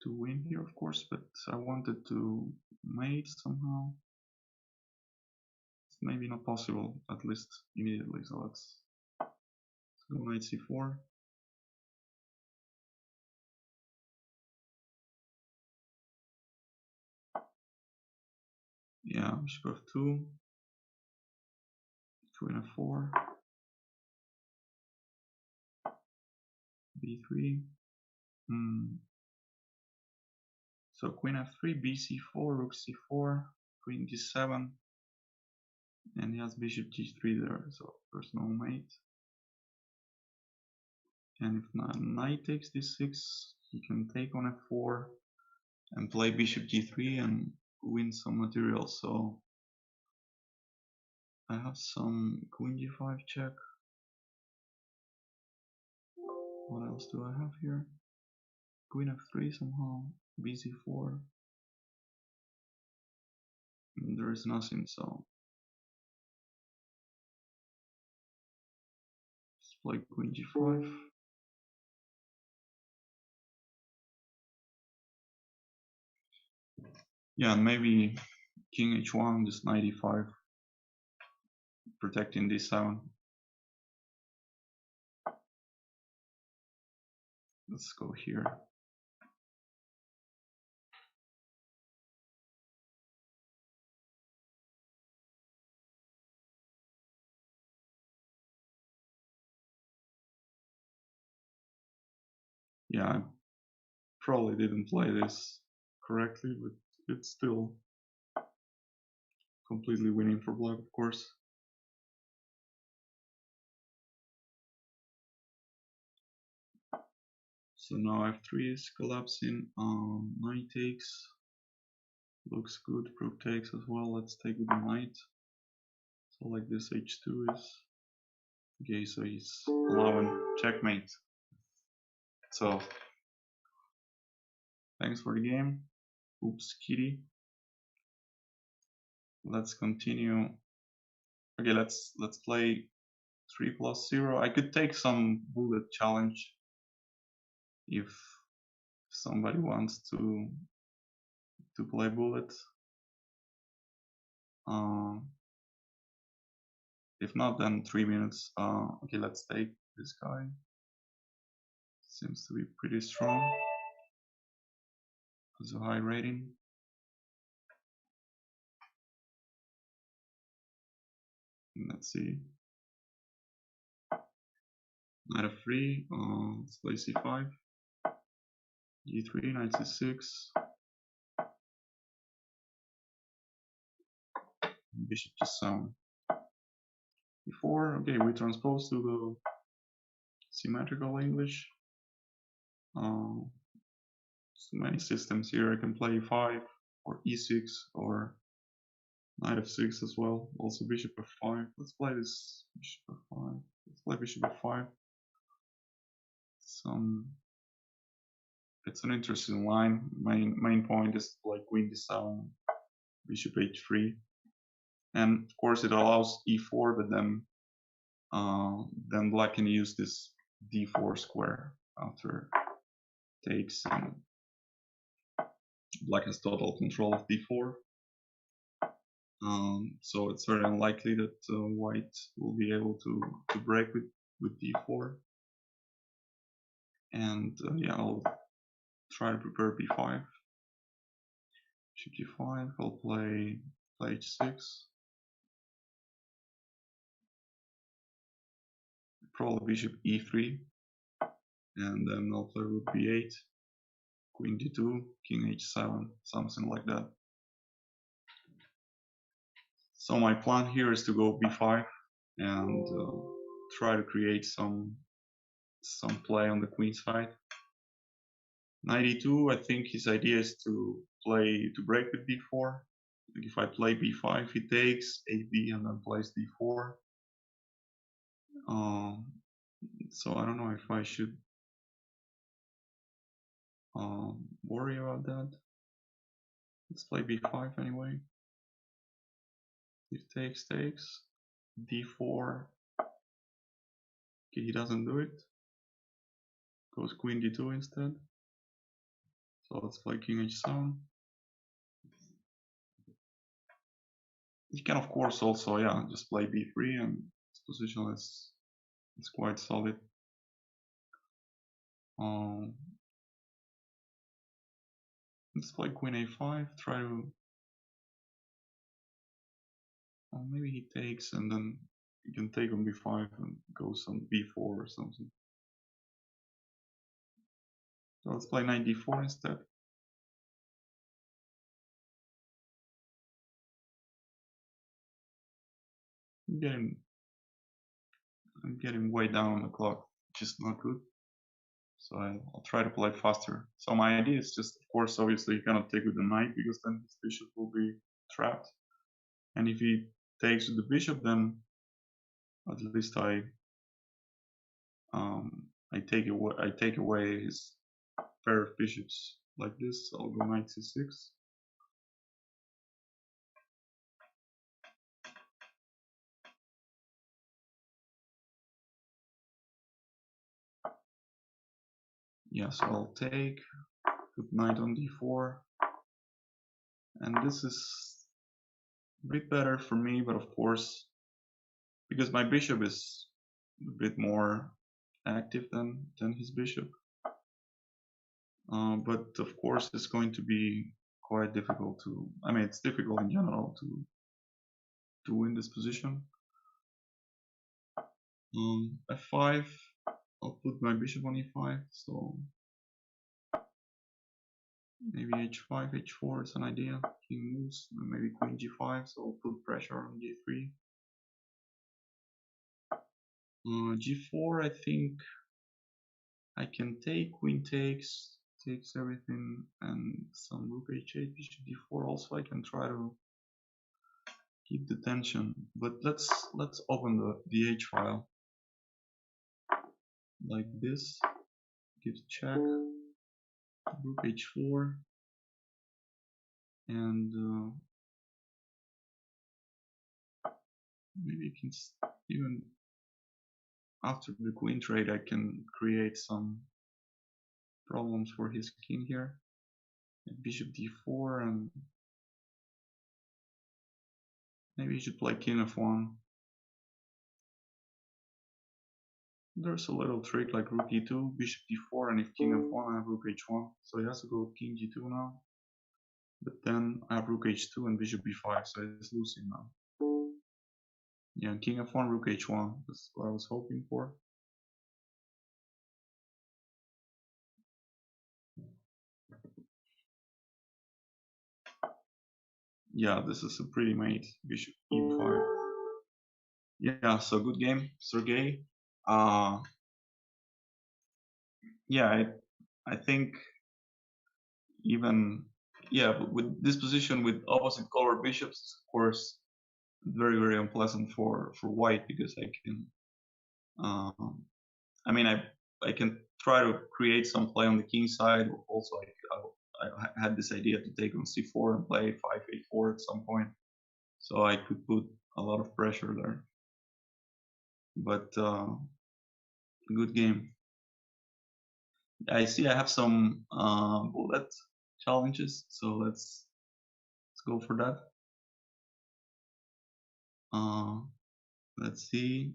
win here, of course, but I wanted to mate somehow. It's maybe not possible, at least immediately. So let's go knight c4. Yeah, bishop f2, queen f4, b3. So queen f3, bc4, rook c4, queen d7, and he has bishop g3 there, so there's no mate. And if knight takes d6, he can take on f4 and play bishop g3 and win some material. So I have some queen g5 check. What else do I have here? Queen f3 somehow, bc4. There is nothing, so let's play queen g5. Yeah, and maybe king h1, just knight e5, protecting d7. Let's go here. Yeah, I probably didn't play this correctly, but it's still completely winning for black, of course. So now f3 is collapsing. Knight takes. Looks good. Rook takes as well. Let's take with the knight. So like this h2 is okay. So he's allowing checkmate. So thanks for the game. Oops, kitty. Let's continue. Okay, let's play 3+0. I could take some bullet challenge if somebody wants to play bullet. If not, then 3 minutes. Okay, let's take this guy. Seems to be pretty strong. Has a high rating. Let's see. Knight f3. Let's play c5. g3, knight c6. Bishop to7. b4. Okay, we transpose to the symmetrical English. So many systems here. I can play e5 or e6 or knight f6 as well. Also bishop f5. Let's play this bishop f5. Let's play bishop f5. It's an interesting line. Main point is like queen d7, bishop h3, and of course it allows e4, but then black can use this d4 square after takes, and black has total control of d4. So it's very unlikely that white will be able to break with d4. And yeah, I'll try to prepare b5. Bishop g5. I'll play h6. Probably bishop e3, and then I'll play rook b8, queen d2, king h7, something like that. So my plan here is to go b5 and try to create some play on the queen side. Knight e2, I think his idea is to break with d4. Like if I play b5, he takes ab and then plays d4. So I don't know if I should worry about that. Let's play b5 anyway. If takes, d4. Okay, he doesn't do it. Goes queen d2 instead. So let's play king h7. He can of course also, yeah, just play b3, and his position is quite solid. Let's play queen a5. Try to. Maybe he takes, and then you can take on b5 and go some b4 or something. So let's play knight d4 instead. I'm getting way down on the clock, which is not good. So I'll try to play faster. So my idea is just, of course, obviously you cannot take with the knight because then his bishop will be trapped. And if he takes with the bishop, then at least I take away his pair of bishops like this. I'll go knight c6. Yeah, so I'll take, put knight on d4, and this is a bit better for me, but of course, because my bishop is a bit more active than his bishop, but of course it's going to be quite difficult to, I mean it's difficult in general to win this position. f5, I'll put my bishop on e5, so maybe h5, h4 is an idea. King moves, and maybe queen g5, so I'll put pressure on g3. g4, I think I can take, queen takes everything, and some rook h8, bishop d4. Also, I can try to keep the tension, but let's open the h file like this. Give check, rook h4, and maybe you can even after the queen trade, I can create some problems for his king here. Bishop d4, and maybe he should play king f1. There's a little trick like rook e2, bishop d4, and if king f1, I have rook h1. So he has to go king g2 now. But then I have rook h2 and bishop b5, so he's losing now. Yeah, king f1, rook h1. That's what I was hoping for. Yeah, this is a pretty mate. Bishop e5. Yeah, so good game, Sergey. Yeah, I think even with this position with opposite color bishops, of course, very very unpleasant for white, because I can I mean I can try to create some play on the king side. Also, I had this idea to take on c4 and play 5-8-4 at some point, so I could put a lot of pressure there. But good game. I see I have some bullet challenges, so let's go for that. Let's see.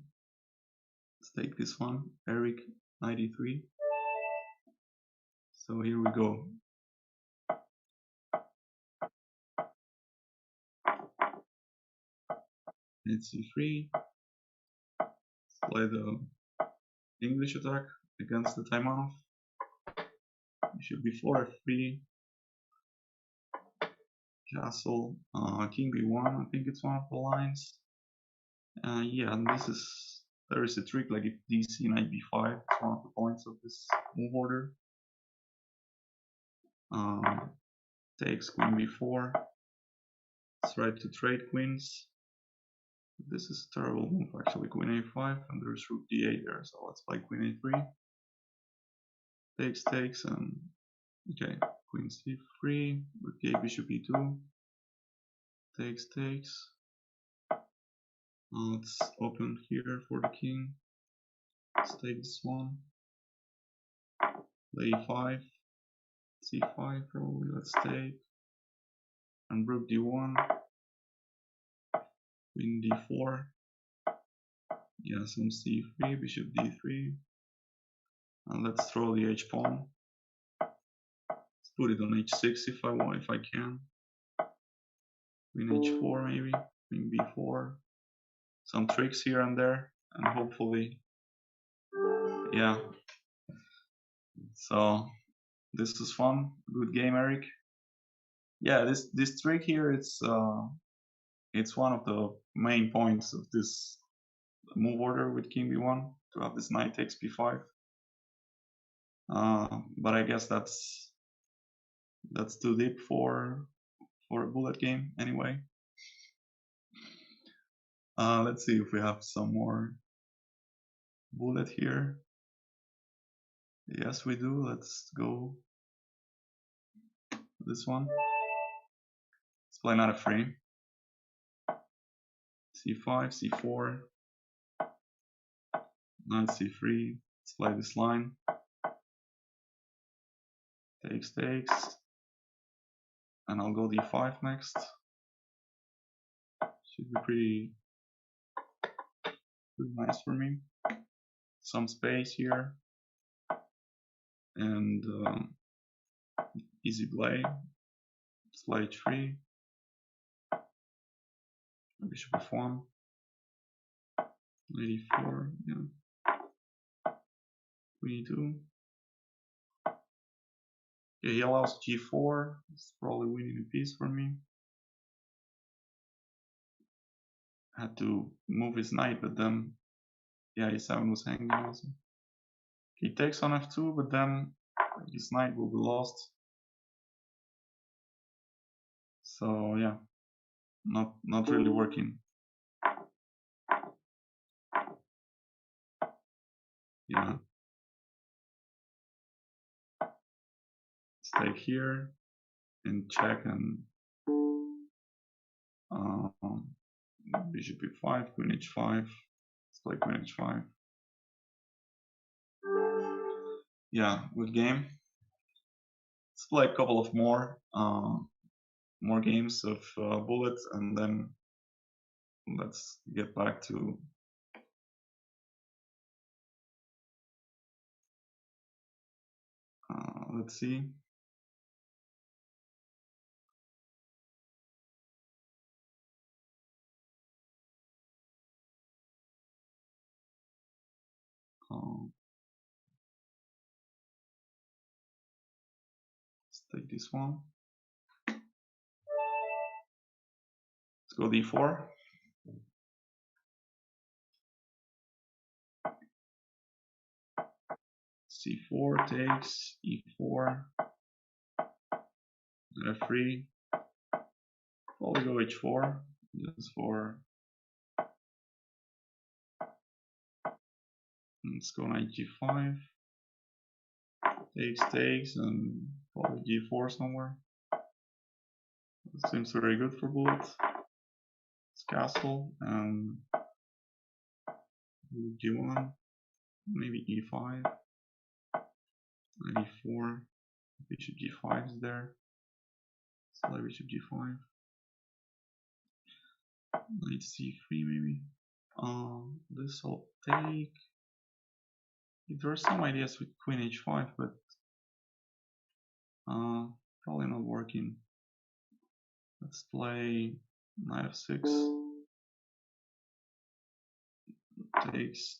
Let's take this one. Eric 93. So here we go. It's c3. Let's play the English attack against the Taimanov. Bishop b4, f3. Castle. King b1. I think it's one of the lines. Yeah, and there is a trick like if dc knight b5. It's one of the points of this move order. Takes queen b4. Let's try to trade queens. This is a terrible move actually. Queen a5, and there's rook d8 there, so let's play queen a3. Takes, and okay, queen c3, rook d8, bishop e2. Takes. Let's open here for the king. Let's take this one. Play e5, c5 probably. Let's take, and rook d1. Queen d4. Yeah, some c3, bishop d3. And let's throw the h pawn. Let's put it on h6 if I want, if I can. Queen h4 maybe. Queen b4. Some tricks here and there, and hopefully, yeah. So this is fun. Good game, Eric. Yeah, this trick here, it's one of the main points of this move order with king b1, to have this knight takes b5. But I guess that's too deep for a bullet game anyway. Let's see if we have some more bullet here. Yes, we do. Let's go this one. Let's play knight f3. c5, c4, knight c3. Let's play this line. Takes, and I'll go d5 next. Should be pretty nice for me. Some space here, and easy play. Let's play h3. Bishop f1. Knight e4. Yeah. Queen e2. Okay, he allows g4. It's probably winning a piece for me. Had to move his knight, but then, yeah, e7 was hanging also. He takes on f2, but then his knight will be lost. So yeah, not really working. Yeah. Let's take here and check, and bishop e5, queen h5. Let's play queen h5. yeah, good game. Let's play a couple of more games of bullets, and then let's get back to let's see. Let's take this one. Let's go d4. c4 takes, e4, f3. Probably go h4 just for. Let's go knight g5. Takes, and probably g4 somewhere. That seems very good for bullet. It's castle and g1, maybe e5, knight e4, bishop g5 is there. Let's play bishop g5. Knight c3 maybe. This will take. There are some ideas with queen h5, but probably not working. Let's play knight f6. Takes,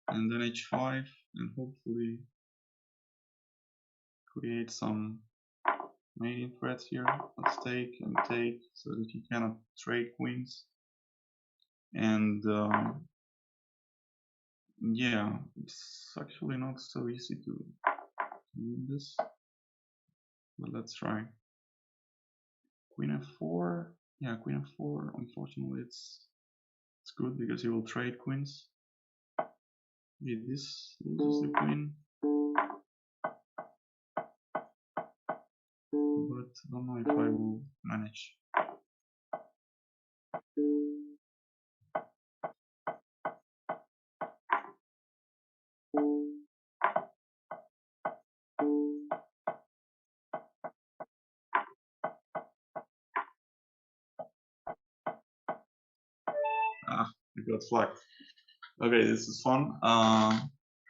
and then h5, and hopefully create some mating threats here. Let's take and take so that you cannot trade queens. And yeah, it's actually not so easy to win this, but let's try. Queen f4. Yeah, queen f4. Unfortunately, it's good because he will trade queens. Okay, this loses the queen, but I don't know if I will manage. I got flagged. Okay, this is fun.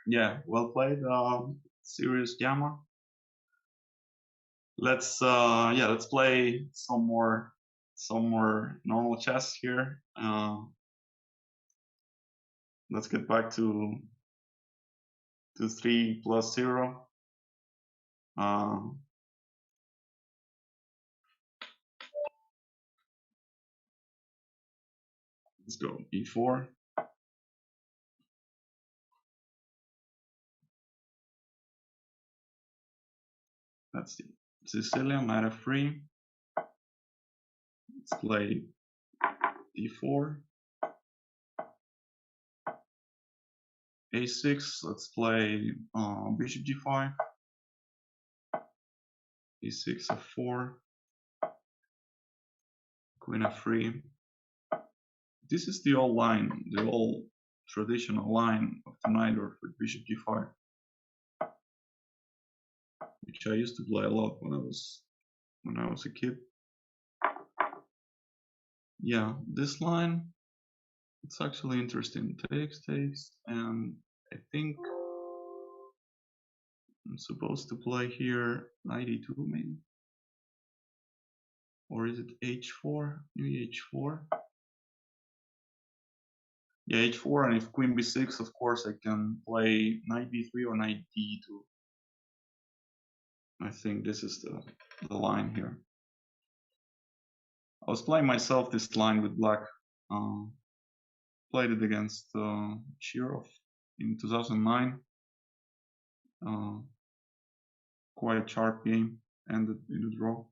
Yeah, well played. Serious Gamma. Let's play some more normal chess here. Let's get back to 3+0. Let's go e4. That's the Sicilian, knight f3. Let's play d4. a6. Let's play bishop g5. e6, f4. Queen f3. This is the old line, the old traditional line of the knight or for bishop g5, which I used to play a lot when I was a kid. Yeah, this line, it's actually interesting. Takes, and I think I'm supposed to play here knight e2 maybe, or is it h4? Maybe h4. Yeah, h4, and if queen b6, of course, I can play knight b3 or knight d2. I think this is the line here. I was playing myself this line with black. Played it against Shirov in 2009. Quite a sharp game, ended in a draw.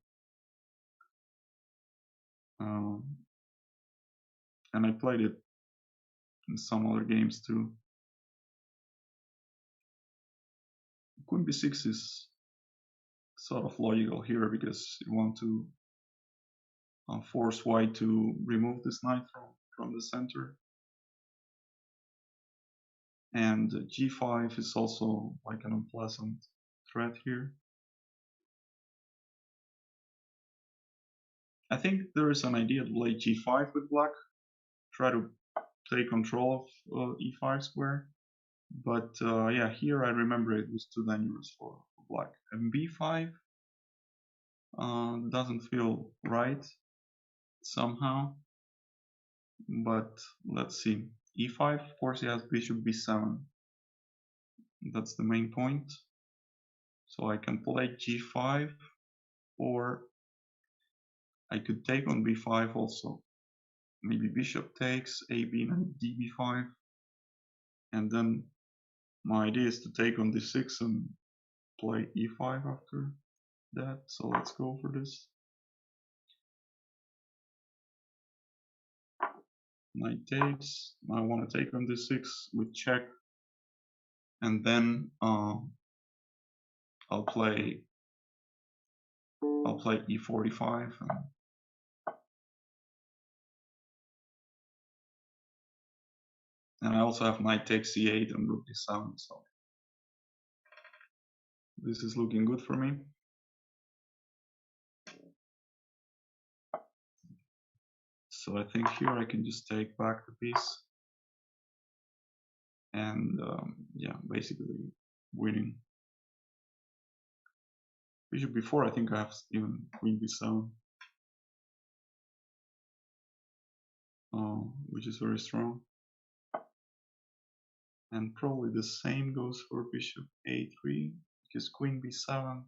And I played it in some other games too. Queen b6 is sort of logical here because you want to force white to remove this knight from the center. And g5 is also like an unpleasant threat here. I think there is an idea to play g5 with black, try to take control of e5 square. But yeah, here I remember it was too dangerous for black. And b5 doesn't feel right somehow. But let's see. e5, of course, he has bishop b7. That's the main point. So I can play g5, or I could take on b5 also. Maybe bishop takes, ab knight db5, and then my idea is to take on d6 and play e5 after that. So let's go for this. Knight takes. I want to take on d6 with check, and then I'll play e45. And I also have knight takes c8 and rook d7, so this is looking good for me. So I think here I can just take back the piece, and yeah, basically winning. Bishop b4, I think I have even queen b7, which is very strong. And probably the same goes for bishop a3, because queen b7.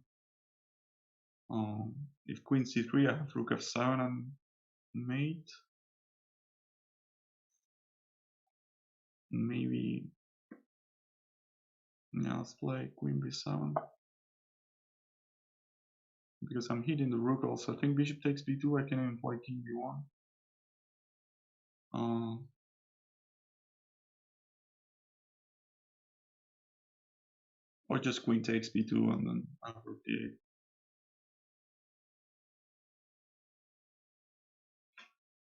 If queen c3, I have rook f7 and mate. Maybe, yeah, let's play queen b7, because I'm hitting the rook also. I think bishop takes b2, I can even play king b1. Or just queen takes b2 and then I have rook d8.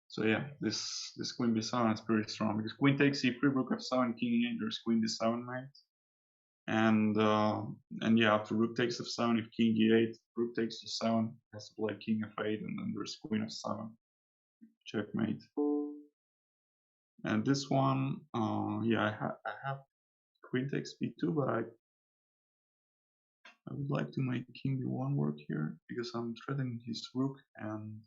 So yeah, this queen b7 is pretty strong, because queen takes c3, rook f7, king e8, there's queen d7 mate. And yeah, after rook takes f7, if king e8, rook takes g7, has to play king f8, and then there's queen f7, checkmate. And this one, yeah, I have queen takes b2, but I would like to make king b1 work here, because I'm threatening his rook, and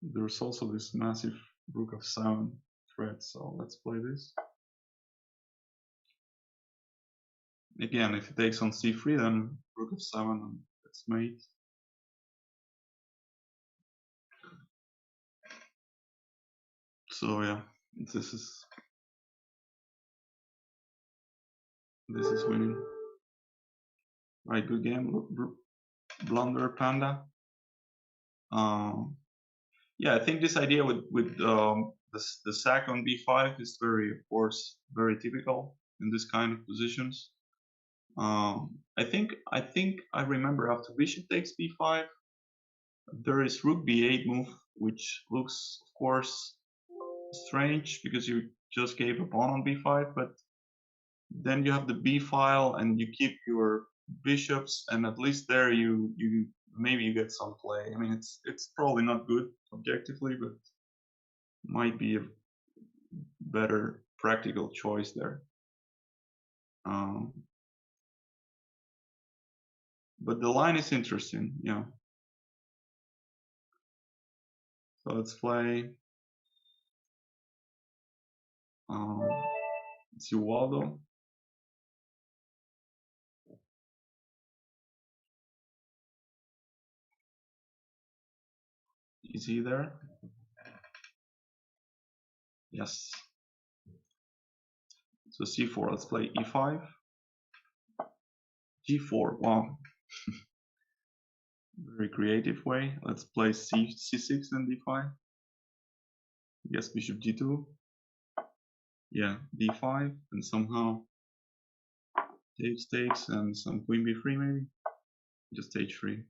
there's also this massive rook f7 threat. So let's play this. Again, if he takes on c3, then rook f7 and it's mate. So yeah, this is winning. Right, good game, blunder panda. Yeah, I think this idea with the sack on b5 is very, of course, very typical in this kind of positions. I think I remember after bishop takes b5, there is rook b8 move, which looks, of course, strange because you just gave a pawn on b5, but then you have the b file and you keep your bishops, and at least there you maybe you get some play. I mean, it's probably not good objectively, but might be a better practical choice there. But the line is interesting, yeah. So let's play. Let's see, Waldo. Is he there? Yes. So c4. Let's play e5. g4. Wow. Very creative way. Let's play c6 and d5. Yes, bishop g2. Yeah, d5, and somehow takes, and some queen b3 maybe. Just h3.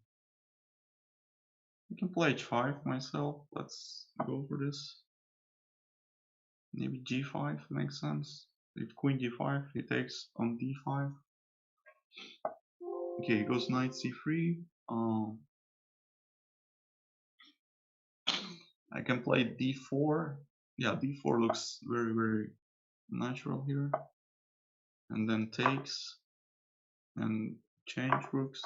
I can play h5 myself. Let's go for this. Maybe g5 makes sense. If queen d5, he takes on d5. Okay, he goes knight c3. I can play d4. Yeah, d4 looks very, very natural here. And then takes and change rooks.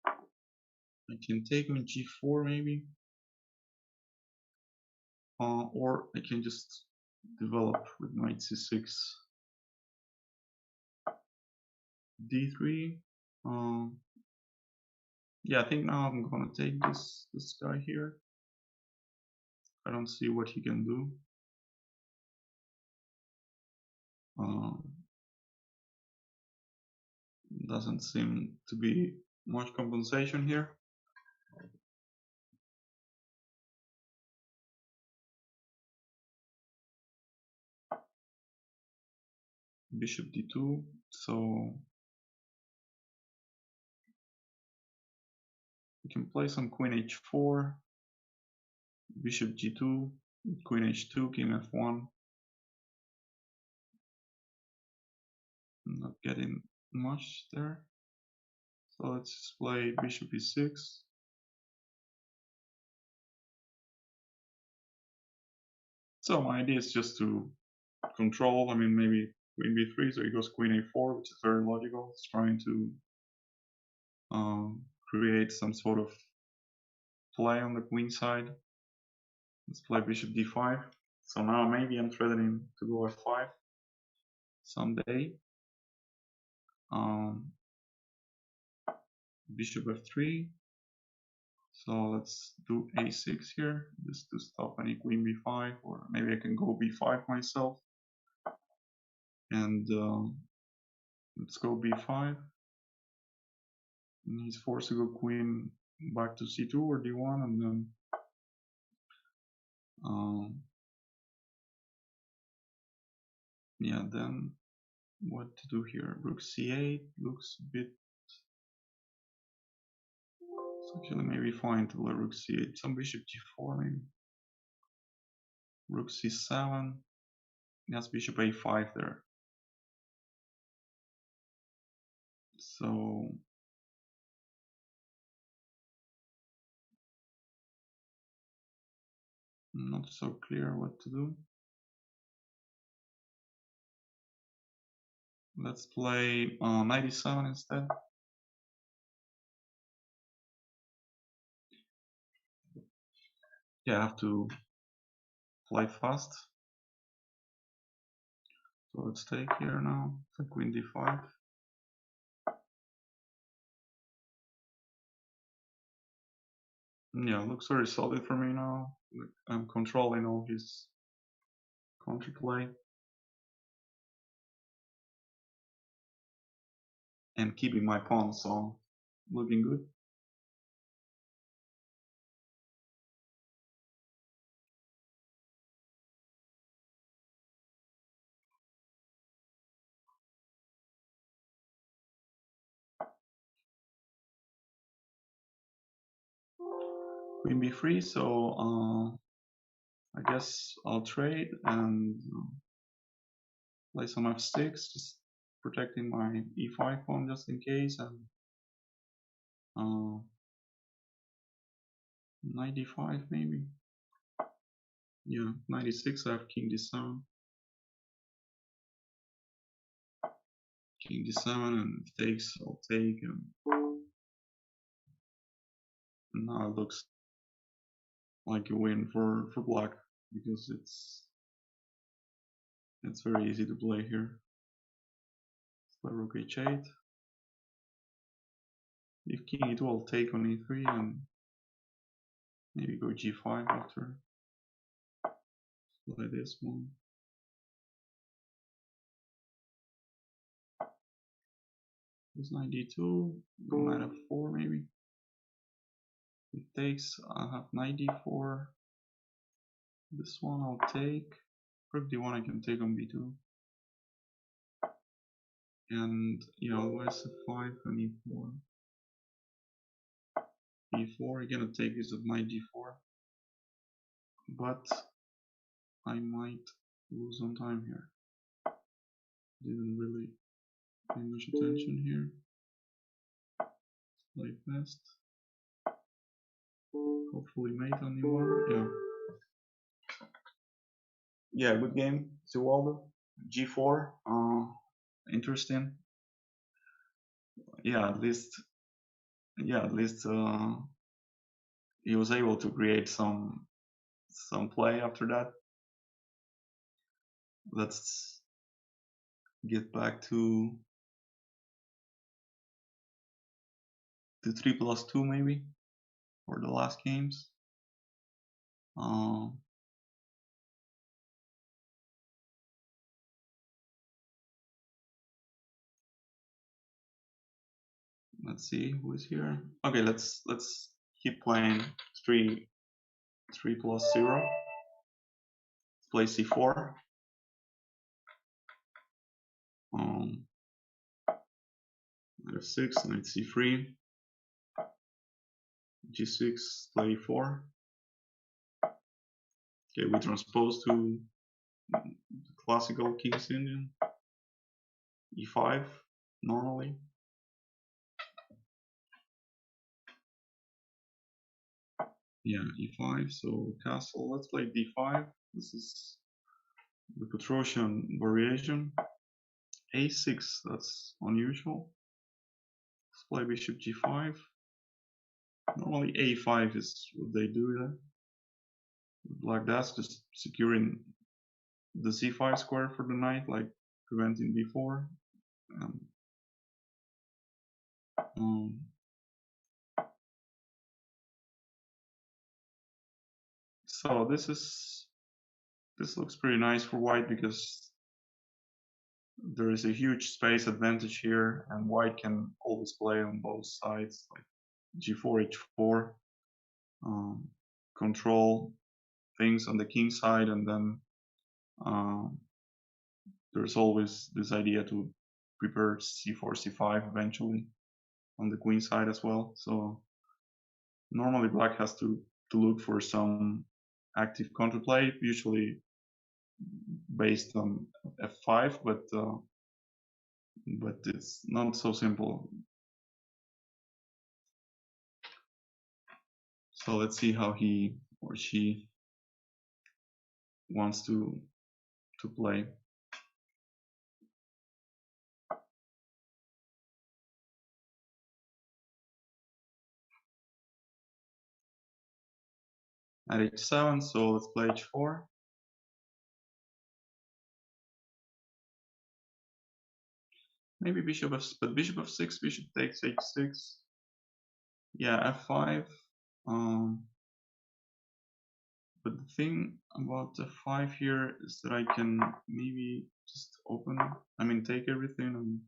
I can take on g4 maybe. Or I can just develop with knight c6. d3. Yeah, I think now I'm gonna take this guy here. I don't see what he can do. Doesn't seem to be much compensation here. Bishop d2. So we can play some queen h4. Bishop g2. Queen h2. King f1. Not getting much there. So let's just play bishop e6. So my idea is just to control. I mean, maybe queen b3. So he goes queen a4, which is very logical. It's trying to create some sort of play on the queen side. Let's play bishop d5. So now maybe I'm threatening to go f5 someday. Bishop f3. So let's do a6 here, just to stop any queen b5, or maybe I can go b5 myself. And let's go b5. And he's forced to go queen back to c2 or d1, and then yeah, then what to do here? Rook c8 looks a bit. It's actually maybe fine to play rook c8. Some bishop g4 maybe. Rook c7. Yes, bishop a5 there. So not so clear what to do. Let's play 97 instead. Yeah, I have to play fast. So let's take here now. So queen d5. Yeah, looks very solid for me now. I'm controlling all his counterplay and keeping my pawn, so looking good. Queen b3, so I guess I'll trade and play some f6, just protecting my e5 pawn just in case, and knight d5 maybe. Yeah, 96. I have king d7. King d7, and if takes, I'll take. And now it looks like a win for black, because it's very easy to play here. Let's play rook h8. If king e2, I'll take on e3 and maybe go g5 after. Play this one. There's knight d2, go knight f4 maybe. It takes, I have knight d4. This one I'll take. Rook d1 I can take on b2. And yeah, otherwise f5 and e4. e4, again I'll take this of knight d4. But I might lose on time here. Didn't really pay much attention here. Play fast. Hopefully mate on the order. Yeah. Yeah, good game. Zualdo. G4. Interesting. Yeah, at least he was able to create some play after that. Let's get back to 3+2 maybe for the last games. Let's see who is here. Okay, let's keep playing 3+0. Let's play C4. F6, knight C3. G6, play 4. Okay, we transpose to the classical King's Indian. E5 normally. Yeah, E5, so castle. Let's play D5. This is the Petrosian variation. A6, that's unusual. Let's play bishop G5. Normally A5 is what they do there. Like that's just securing the C5 square for the knight, like preventing B4. So this looks pretty nice for white because there is a huge space advantage here, and white can always play on both sides, like G4, H4, control things on the king side, and then there's always this idea to prepare C4, C5 eventually on the queen side as well. So normally black has to look for some active counterplay, usually based on F5, but it's not so simple. So let's see how he or she wants to play. At H7, so let's play H4. Maybe bishop F, but bishop F6, bishop takes H6. Yeah, F5. But the thing about F5 here is that I can maybe just open, take everything, and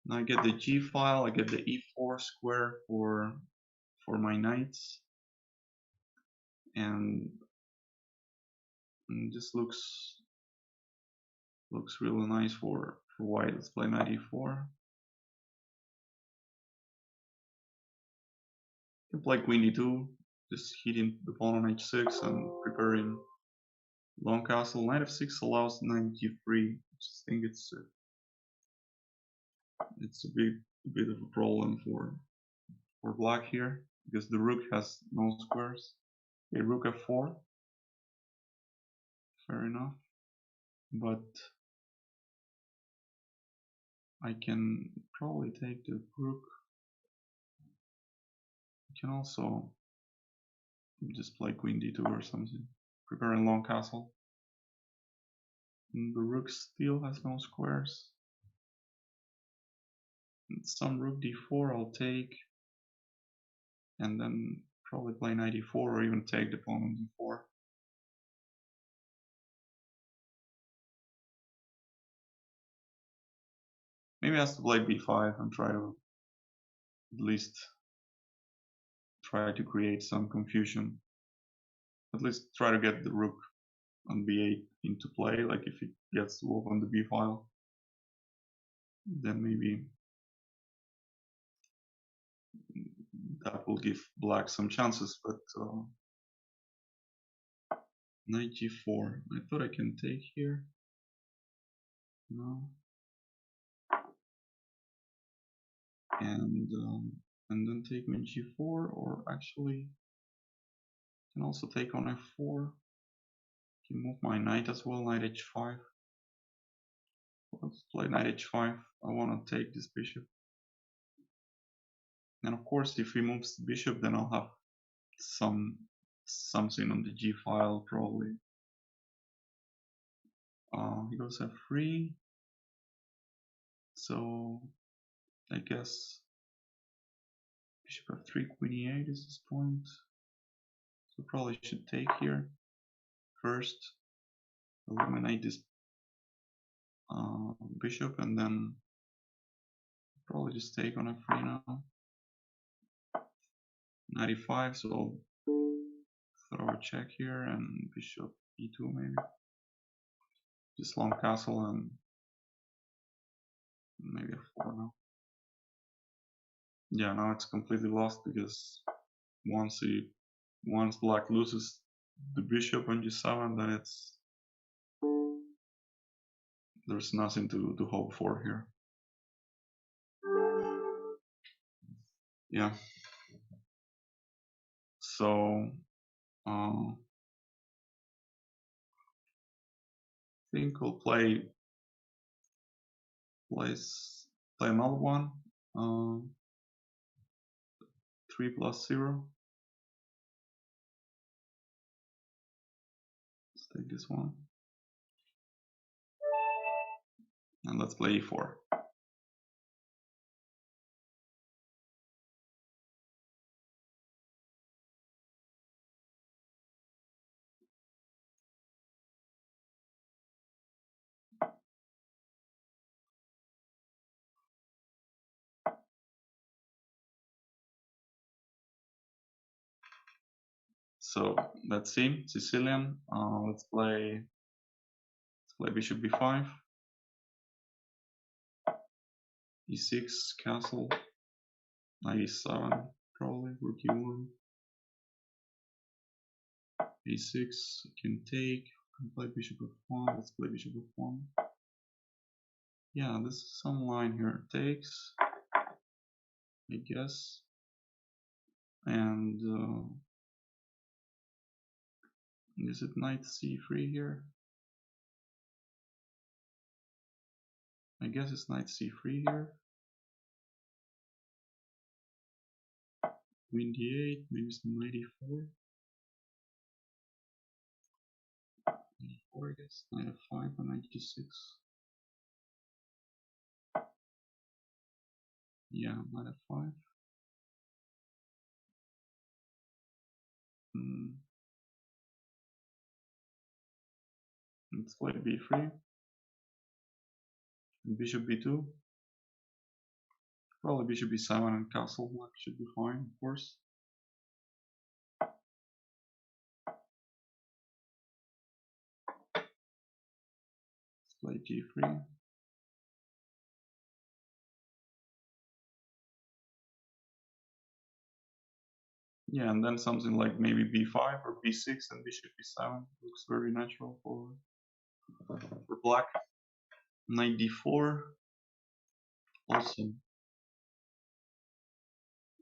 I get the G file, I get the E4 square for my knights, and this looks really nice for white. Let's play knight E4. You can play queen D2, just hitting the pawn on H6 and preparing long castle. Knight F6 allows knight G3. I just think it's a bit of a problem for black here, because the rook has no squares. Okay, rook F4. Fair enough. But I can probably take the rook. I can also just play queen D2 or something. Preparing long castle. And the rook still has no squares. And some rook D4 I'll take. And then probably play knight E4 or even take the pawn on D4. Maybe I have to play B5 and try to at least try to create some confusion. At least try to get the rook on B8 into play, like if it gets to open the B file, then maybe that will give black some chances, but Knight g4. I thought I can take here. No. And then take on g4, or actually can also take on f4. Can move my knight as well, knight h5. Let's play knight h5. I want to take this bishop. And of course, if he moves the bishop, then I'll have something on the g file probably. He goes f3. So I guess bishop f3, queen e8 is this point. So probably should take here first, eliminate this bishop, and then probably just take on f3 now. 95, so throw a check here and bishop e2 maybe. Just long castle and maybe f4 now. Yeah, now it's completely lost because once black loses the bishop on g7, then there's nothing to hope for here. Yeah. So I think we'll play another one. 3+0. Let's take this one. And let's play e4. So let's see, Sicilian. Let's play bishop b5, e6, castle, knight e7, probably rook e1, a6. Can take. Can play bishop f1. Let's play bishop f1. Yeah, this is some line here. Takes, I guess, and is it knight c3 here? I guess it's knight c3 here. Queen d8, maybe it's knight e4. E4, I guess. Knight f5 and knight g6. Yeah, knight f5. Let's play b3. And bishop b2. Probably bishop b7 and castle black should be fine, of course. Let's play g3. Yeah, and then something like maybe b5 or b6 and bishop b7 looks very natural for black. Knight d4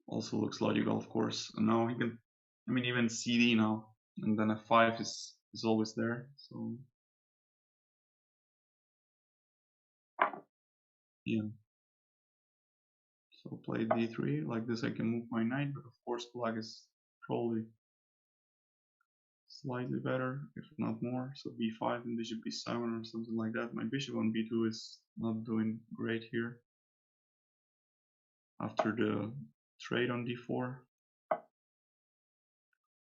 also looks logical, of course. And now he can, I mean, even cd now, and then f5 is always there. So yeah. So play d3 like this. I can move my knight, but of course black is probably slightly better, if not more. So b5 and bishop b7 or something like that. My bishop on b2 is not doing great here. After the trade on d4,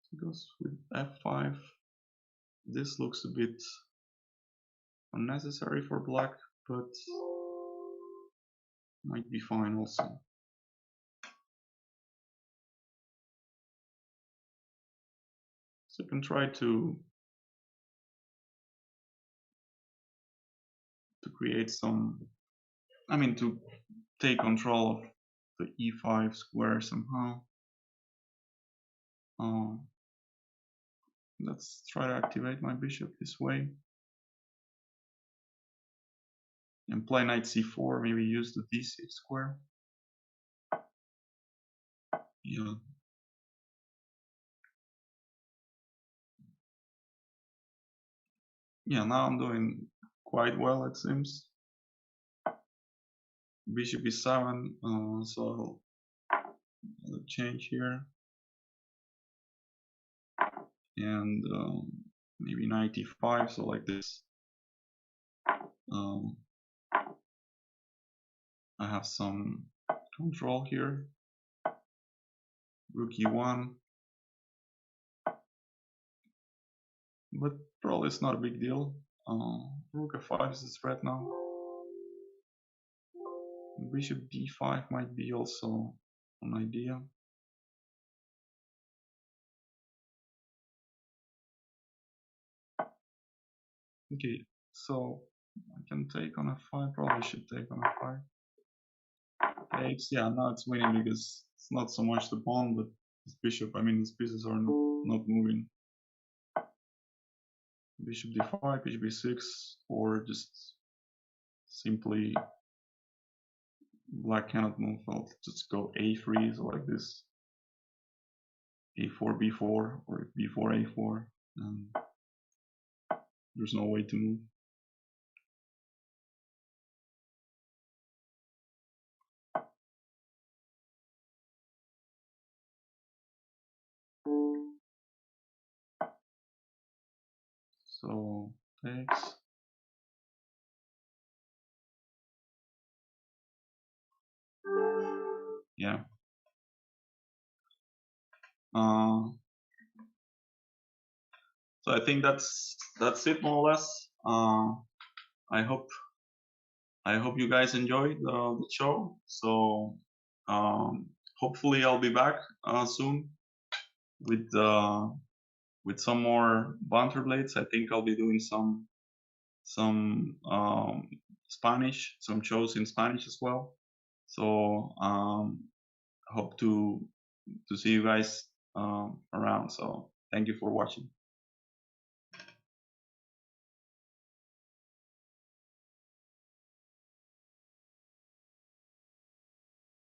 so goes with f5. This looks a bit unnecessary for black, but might be fine also. So you can try to create some, I mean, to take control of the e5 square somehow. Let's try to activate my bishop this way. And play knight c4, maybe use the d6 square. Yeah. Yeah, now I'm doing quite well, it seems. Bishop e7, so I'll change here. And maybe knight e5, so like this. I have some control here. Rook e1. But probably it's not a big deal. Rook f5 is the threat now. Bishop d5 might be also an idea. Okay, so I can take on f5, probably should take on f5. Takes, yeah, now it's winning because it's not so much the pawn, but this bishop, I mean, these pieces are not moving. Bishop d5, bishop b6, or just simply black cannot move. I'll just go a3, so like this. a4, b4, or b4, a4, and there's no way to move. So takes. Yeah. So I think that's it more or less. I hope you guys enjoyed the show. So hopefully I'll be back soon with some more Banter Blitz. I think I'll be doing some Spanish, some shows in Spanish as well. So hope to see you guys around. So thank you for watching.